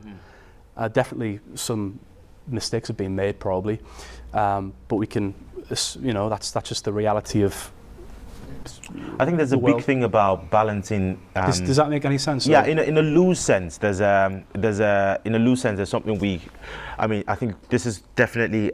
Definitely some mistakes have been made probably, but we can, that's just the reality of. I think there's a big thing about balancing. Does that make any sense? Yeah, in a loose sense, there's something I think this is definitely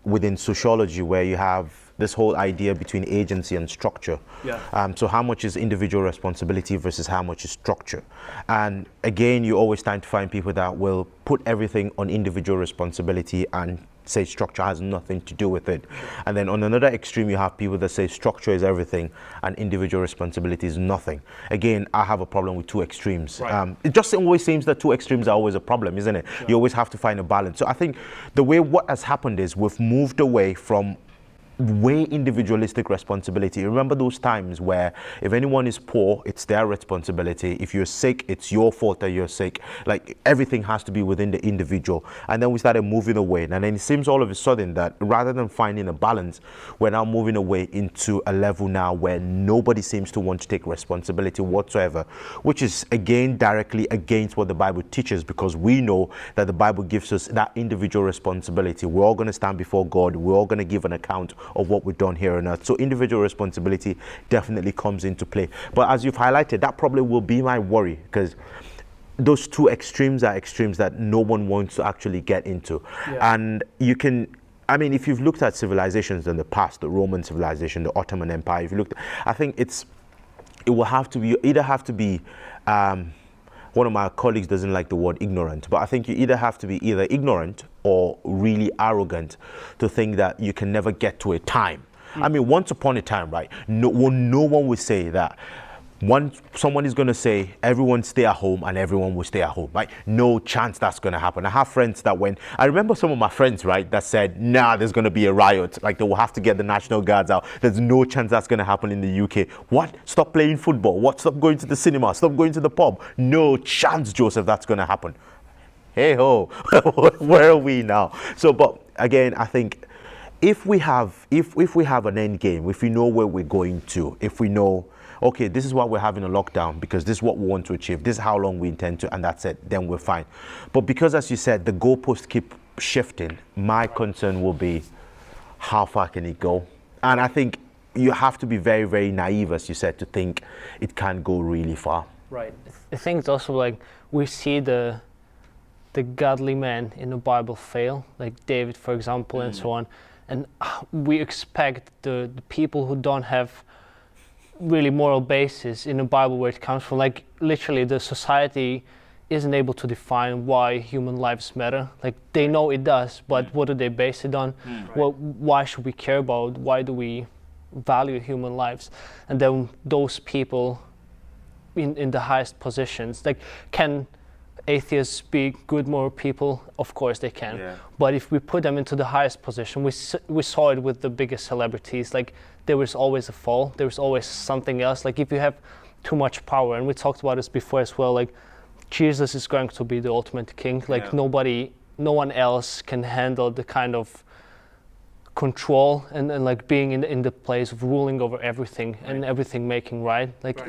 within sociology, where you have this whole idea between agency and structure. Yeah. So how much is individual responsibility versus how much is structure? And again, you always tend to find people that will put everything on individual responsibility and say structure has nothing to do with it. And then on another extreme, you have people that say structure is everything and individual responsibility is nothing. Again, I have a problem with two extremes. Right. It just always seems that two extremes are always a problem, isn't it? Sure. You always have to find a balance. So I think what has happened is we've moved away from way individualistic responsibility. Remember those times where if anyone is poor, it's their responsibility. If you're sick, it's your fault that you're sick. Like everything has to be within the individual. And then we started moving away. And then it seems all of a sudden that rather than finding a balance, we're now moving away into a level now where nobody seems to want to take responsibility whatsoever, which is again directly against what the Bible teaches, because we know that the Bible gives us that individual responsibility. We're all going to stand before God. We're all going to give an account of what we've done here on earth. So individual responsibility definitely comes into play. But as you've highlighted, that probably will be my worry, because those two extremes are extremes that no one wants to actually get into. Yeah. And you can, if you've looked at civilizations in the past, the Roman civilization, the Ottoman Empire, I think it's it will have to be, you either have to be, one of my colleagues doesn't like the word ignorant, but I think you either have to be either ignorant or really arrogant to think that you can never get to a time. I mean, once upon a time, right, no one would say that. Someone is going to say everyone stay at home and everyone will stay at home, right? No chance that's going to happen. I have friends that I remember some of my friends, right, that said, nah, there's going to be a riot, like they will have to get the National Guards out. There's no chance that's going to happen in the UK. What? Stop playing football? What? Stop going to the cinema? Stop going to the pub? No chance, Joseph, that's going to happen. Hey ho, where are we now? So, but again, I think if we have an end game, if we know where we're going to, if we know, okay, this is why we're having a lockdown because this is what we want to achieve, this is how long we intend to, and that's it, then we're fine. But because, as you said, the goalposts keep shifting, my concern will be how far can it go? And I think you have to be very, very naive, as you said, to think it can go really far. Right. I think it's also like we see the godly men in the Bible fail, like David, for example, and so on. And we expect the people who don't have really moral basis in the Bible where it comes from, like literally the society isn't able to define why human lives matter. Like they know it does, but what do they base it on? Well, why should we care about? Why do we value human lives? And then those people in the highest positions, like, can atheists be good moral people? Of course they can. Yeah. But if we put them into the highest position, we saw it with the biggest celebrities, like there was always a fall, there was always something else. Like if you have too much power, and we talked about this before as well, like Jesus is going to be the ultimate king. Like no one else can handle the kind of control and like being in the place of ruling over everything and everything making right. Like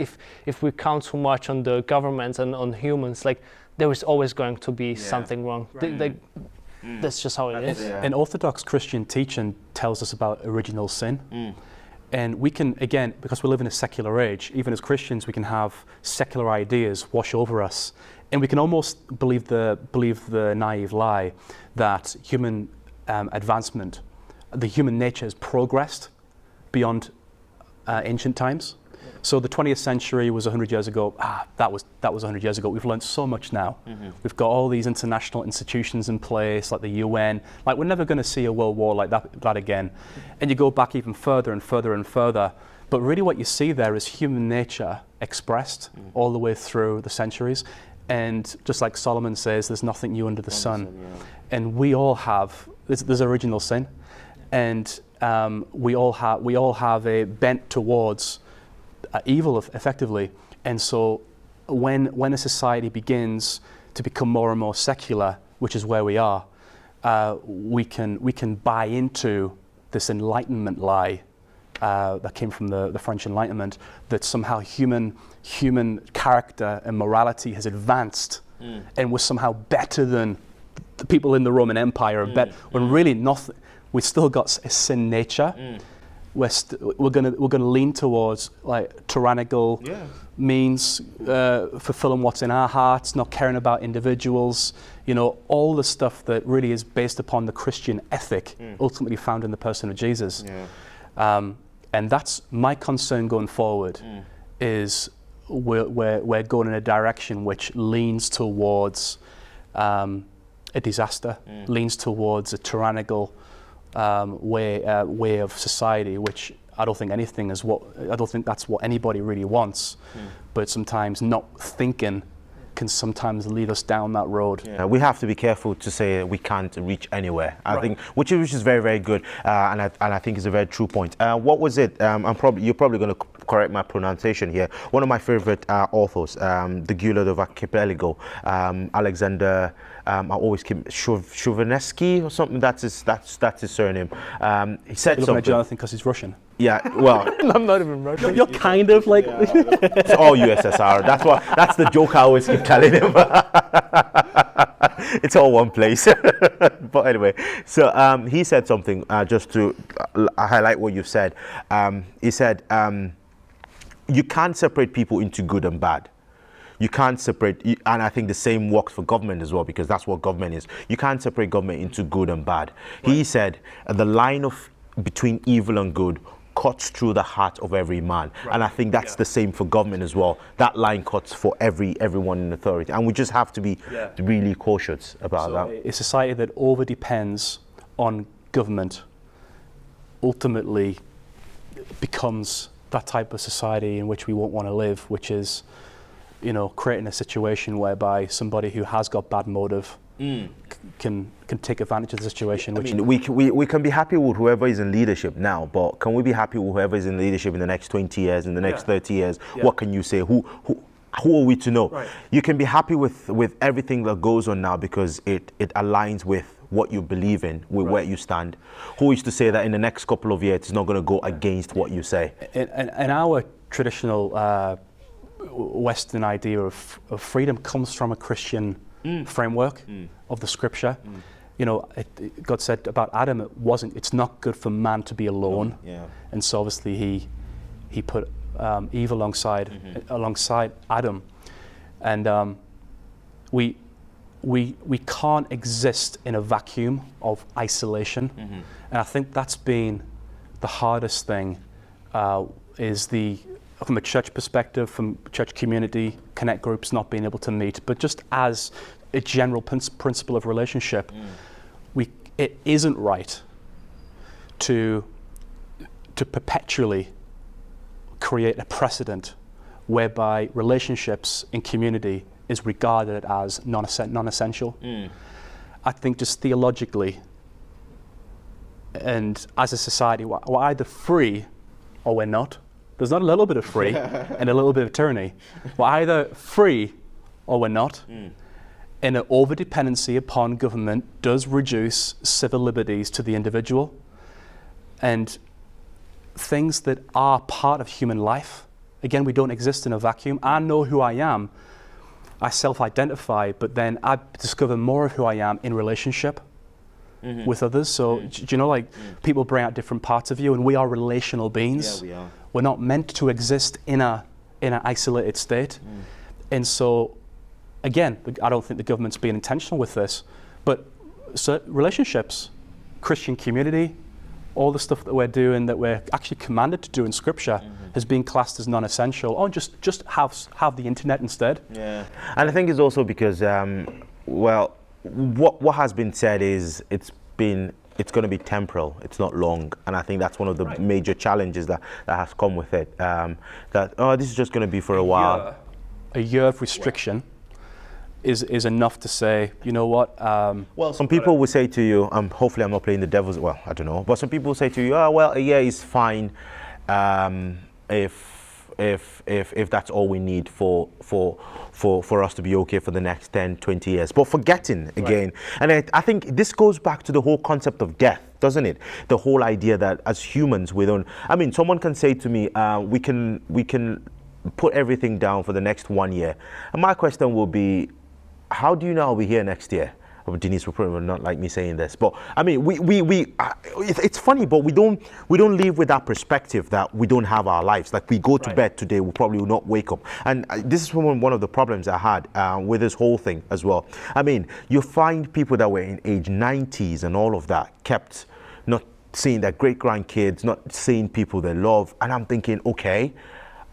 if we count too much on the governments and on humans, like there is always going to be something wrong. That's just how it is. An Orthodox Christian teaching tells us about original sin. And we can, again, because we live in a secular age, even as Christians, we can have secular ideas wash over us. And we can almost believe the naive lie that human advancement, the human nature has progressed beyond ancient times. So the 20th century was 100 years ago. That was 100 years ago. We've learned so much now. We've got all these international institutions in place, like the UN. Like we're never going to see a world war like that again. And you go back even further and further and further. But really what you see there is human nature expressed all the way through the centuries. And just like Solomon says, there's nothing new under the sun. And we all have, there's original sin. And we all have a bent towards evil, effectively. And so when a society begins to become more and more secular, which is where we are, we can buy into this enlightenment lie that came from the French Enlightenment, that somehow human character and morality has advanced and was somehow better than the people in the Roman Empire, when really nothing. We still got a sin nature. We're gonna lean towards like tyrannical means, fulfilling what's in our hearts, not caring about individuals. You know, all the stuff that really is based upon the Christian ethic, ultimately found in the person of Jesus. And that's my concern going forward. Is we're going in a direction which leans towards a disaster, leans towards a tyrannical way of society, which I don't think that's what anybody really wants. But sometimes not thinking can sometimes lead us down that road. We have to be careful to say we can't reach anywhere. I think, which is very, very good, and I think is a very true point. What was it? You're probably going to correct my pronunciation here. One of my favorite authors, the Guillard of Archipelago, Alexander. I always keep Chauvinesky or something. That's his surname. He said something. At Jonathan because he's Russian. Yeah, well, I'm not even Russian. You're kind of like. It's all USSR. That's the joke I always keep telling him. It's all one place. But anyway, so he said something just to highlight what you've said. He said, you can't separate people into good and bad. You can't separate, and I think the same works for government as well, because that's what government is. You can't separate government into good and bad. He said the line between evil and good cuts through the heart of every man. And I think that's the same for government as well. That line cuts for everyone in authority. And we just have to be really cautious about that. A society that over depends on government ultimately becomes that type of society in which we won't want to live, which is, you know, creating a situation whereby somebody who has got bad motive can take advantage of the situation. I mean, we can be happy with whoever is in leadership now, but can we be happy with whoever is in leadership in the next 20 years, in the next 30 years? What can you say? Who are we to know? Right. You can be happy with everything that goes on now because it aligns with what you believe in, with where you stand. Who is to say that in the next couple of years it's not going to go against what you say? And our traditional Western idea of freedom comes from a Christian framework of the scripture. You know, God said about Adam, it's not good for man to be alone. And so obviously he put Eve alongside Adam. And we can't exist in a vacuum of isolation. And I think that's been the hardest thing, from a church perspective, from church community, connect groups not being able to meet, but just as a general principle of relationship, it isn't right to perpetually create a precedent whereby relationships in community is regarded as non-essential. I think just theologically and as a society, we're either free or we're not. There's not a little bit of free and a little bit of tyranny. We're either free or we're not. And an over-dependency upon government does reduce civil liberties to the individual. And things that are part of human life, again, we don't exist in a vacuum. I know who I am. I self-identify, but then I discover more of who I am in relationship with others. So, do you know, like, people bring out different parts of you, and we are relational beings. Yeah, we are. We're not meant to exist in an isolated state. And so, again, I don't think the government's being intentional with this, but so relationships, Christian community, all the stuff that we're doing that we're actually commanded to do in Scripture has been classed as non-essential. Or just have the internet instead. Yeah, and I think it's also because, well, what has been said is it's going to be temporal. It's not long, and I think that's one of the major challenges that has come with it. That this is just going to be for a while. A year of restriction is enough to say, you know what? Well, some people will say to you, hopefully I'm not playing the devil's. Well, I don't know, but some people will say to you, well, a year is fine, if that's all we need for us to be okay for the next 10, 20 years. But forgetting again, and I think this goes back to the whole concept of death, doesn't it? The whole idea that as humans we don't. I mean, someone can say to me, we can put everything down for the next 1 year, and my question will be, how do you know I'll be here next year? Denise will probably not like me saying this, but I mean, it's funny, but we don't live with that perspective that we don't have our lives. Like, we go to bed today, we probably will not wake up, and this is one of the problems I had with this whole thing as well. I mean, you find people that were in age 90s and all of that kept not seeing their great grandkids, not seeing people they love, and I'm thinking, okay.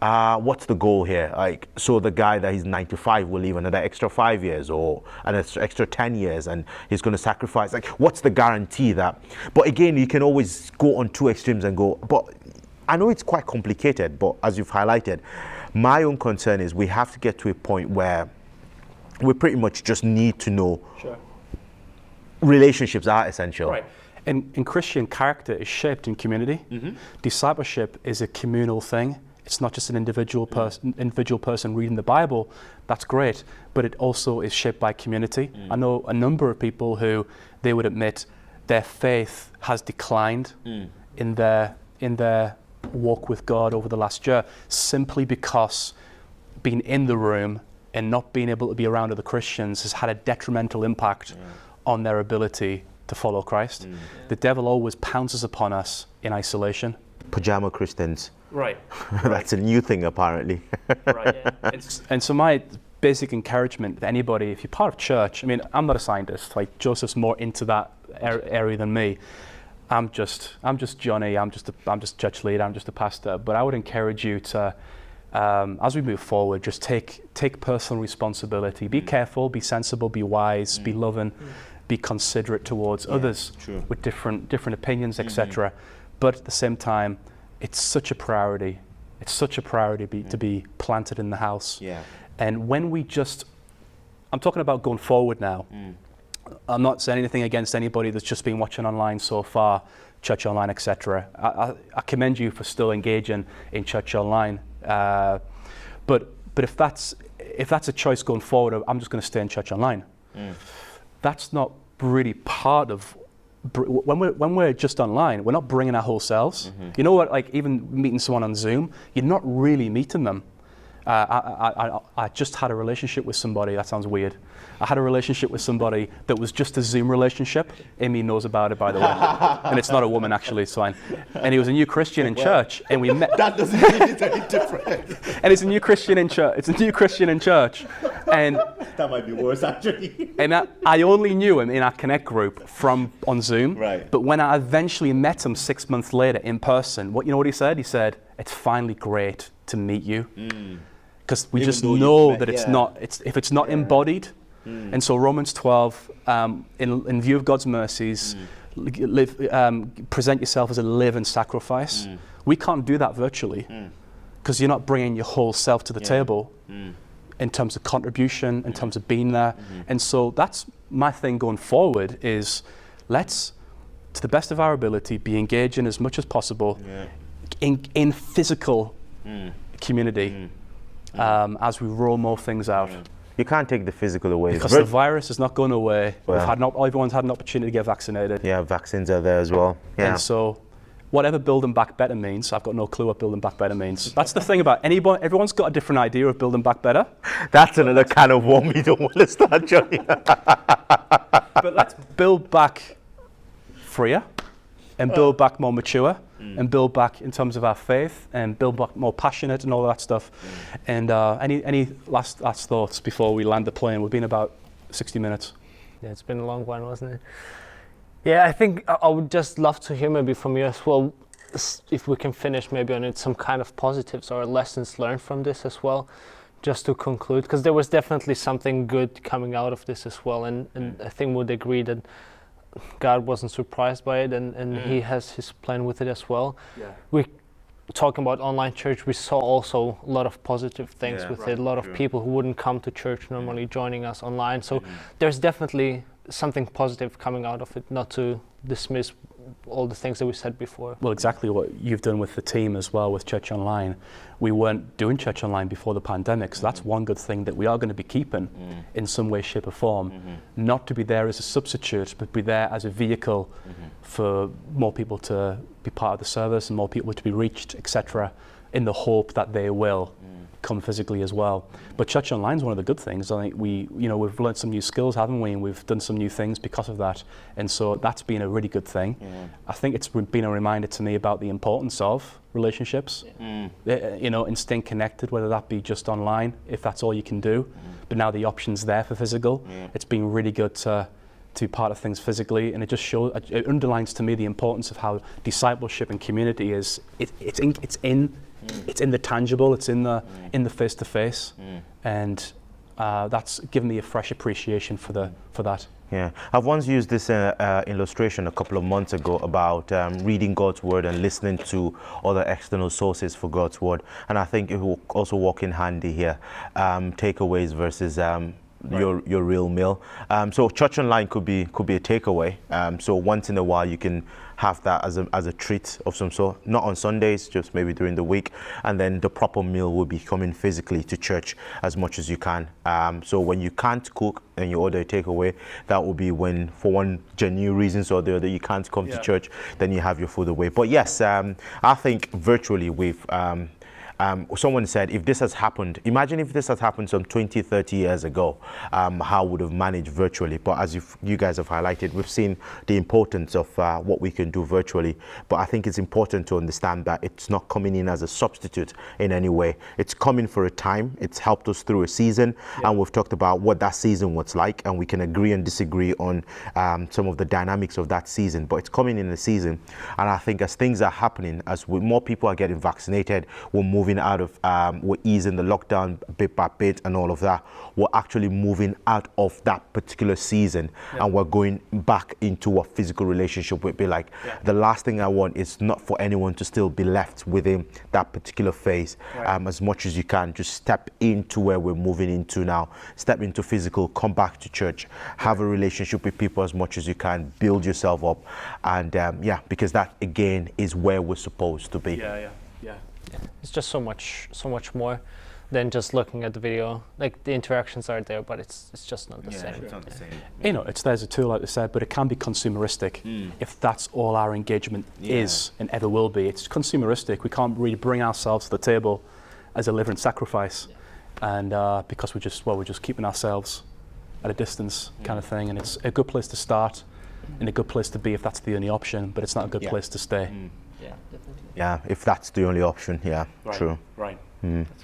What's the goal here? Like, so the guy that he's 95 will live another extra 5 years or an extra 10 years, and he's going to sacrifice. Like, what's the guarantee that? But again, you can always go on two extremes and go. But I know it's quite complicated. But as you've highlighted, my own concern is we have to get to a point where we pretty much just need to know relationships are essential. Right. And Christian character is shaped in community. Discipleship is a communal thing. It's not just an individual person reading the Bible. That's great, but it also is shaped by community. I know a number of people who they would admit their faith has declined in their walk with God over the last year, simply because being in the room and not being able to be around other Christians has had a detrimental impact on their ability to follow Christ. The devil always pounces upon us in isolation. Pajama Christians. Right. That's a new thing, apparently. And so my basic encouragement to anybody, if you're part of church, I mean, I'm not a scientist, like Joseph's more into that area than me. I'm just Johnny. I'm just church leader. I'm just a pastor. But I would encourage you to, as we move forward, just take personal responsibility. Be careful. Be sensible. Be wise. Be loving. Be considerate towards others with different opinions, etc. But at the same time, it's such a priority. It's such a priority to be planted in the house. Yeah. And when I'm talking about going forward now. I'm not saying anything against anybody that's just been watching online so far, church online, etc. I commend you for still engaging in church online. But if that's a choice going forward, I'm just going to stay in church online. That's not really part of when we're just online. We're not bringing our whole selves. You know what? Like even meeting someone on Zoom, you're not really meeting them. I just had a relationship with somebody. That sounds weird. I had a relationship with somebody that was just a Zoom relationship. Amy knows about it, by the way. And it's not a woman, actually, it's fine. And he was a new Christian in church, and we met. That doesn't mean it's any different. And it's a new Christian in church. It's a new Christian in church. And that might be worse, actually. And I only knew him in our Connect group on Zoom. Right. But when I eventually met him 6 months later in person, you know what he said? He said, "It's finally great to meet you." Because we just know that if it's not embodied. And so Romans 12, in view of God's mercies, present yourself as a living sacrifice. We can't do that virtually because you're not bringing your whole self to the table in terms of contribution, in terms of being there. And so that's my thing going forward is let's, to the best of our ability, be engaging as much as possible in physical community as we roll more things out. You can't take the physical away. Because the virus is not going away. Everyone's had an opportunity to get vaccinated. Yeah, vaccines are there as well. Yeah. And so whatever building back better means, I've got no clue what building back better means. That's the thing about everyone's got a different idea of building back better. That's another kind of one we don't want to start, Johnny. But let's build back freer and build back more mature and build back in terms of our faith and build back more passionate and all of that stuff. And any last thoughts before we land the plane? We've been about 60 minutes. Yeah, it's been a long one, wasn't it? Yeah, I think I would just love to hear maybe from you as well, if we can finish maybe on it, some kind of positives or lessons learned from this as well, just to conclude, because there was definitely something good coming out of this as well, and I think we'd agree that God wasn't surprised by it, and He has His plan with it as well. Yeah. We talking about online church, we saw also a lot of positive things with it, a lot of people who wouldn't come to church normally joining us online. So there's definitely something positive coming out of it, not to dismiss all the things that we said before. Well, exactly what you've done with the team as well with Church Online. We weren't doing Church Online before the pandemic, so that's one good thing that we are going to be keeping in some way, shape or form. Not to be there as a substitute, but be there as a vehicle for more people to be part of the service and more people to be reached, etc., in the hope that they will come physically as well. But Church Online is one of the good things. I think we've learned some new skills, haven't we? And we've done some new things because of that. And so that's been a really good thing. I think it's been a reminder to me about the importance of relationships, and staying connected, whether that be just online, if that's all you can do. But now the option's there for physical. It's been really good to be part of things physically, and it underlines to me the importance of how discipleship and community is. It's in the tangible, it's in the face to face, and that's given me a fresh appreciation for that. Yeah, I've once used this illustration a couple of months ago about reading God's word and listening to other external sources for God's word, and I think it will also walk in handy here. Takeaways versus your real meal. So Church Online could be a takeaway. So once in a while you can have that as a treat of some sort, not on Sundays, just maybe during the week, and then the proper meal will be coming physically to church as much as you can. So when you can't cook and you order a takeaway, that will be when, for one genuine reason or the other, you can't come to church, then you have your food away. But yes, I think virtually we've someone said, if this has happened, imagine if this has happened some 20, 30 years ago, how would have managed virtually. But as you guys have highlighted, we've seen the importance of what we can do virtually. But I think it's important to understand that it's not coming in as a substitute in any way. It's coming for a time. It's helped us through a season, and we've talked about what that season was like, and we can agree and disagree on some of the dynamics of that season. But it's coming in a season, and I think as things are happening, as more people are getting vaccinated, we're moving out of, we're easing the lockdown bit by bit and all of that. We're actually moving out of that particular season, and we're going back into what physical relationship would be like. The last thing I want is not for anyone to still be left within that particular phase. As much as you can, just step into where we're moving into now. Step into physical, come back to church, have a relationship with people as much as you can, build yourself up, and because that again is where we're supposed to be. It's just so much more than just looking at the video. Like, the interactions are there, but it's just not the same. It's not the same. You know, there's a tool, like they said, but it can be consumeristic if that's all our engagement is and ever will be. It's consumeristic. We can't really bring ourselves to the table as a living sacrifice, and because we're just keeping ourselves at a distance, kind of thing. And it's a good place to start and a good place to be if that's the only option, but it's not a good place to stay. Yeah, definitely. Yeah, if that's the only option, true. Right.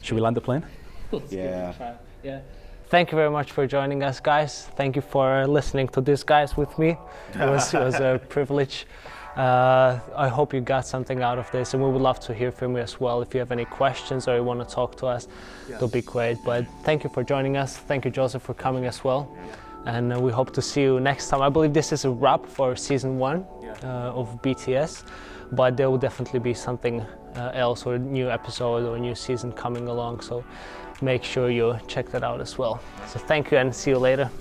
Should we land the plane? Yeah. Thank you very much for joining us, guys. Thank you for listening to this, guys, with me. It was a privilege. I hope you got something out of this, and we would love to hear from you as well. If you have any questions or you want to talk to us, it'll be great. But thank you for joining us. Thank you, Joseph, for coming as well. And we hope to see you next time. I believe this is a wrap for season 1 of BTS, but there will definitely be something else, or a new episode or a new season coming along. So make sure you check that out as well. So thank you, and see you later.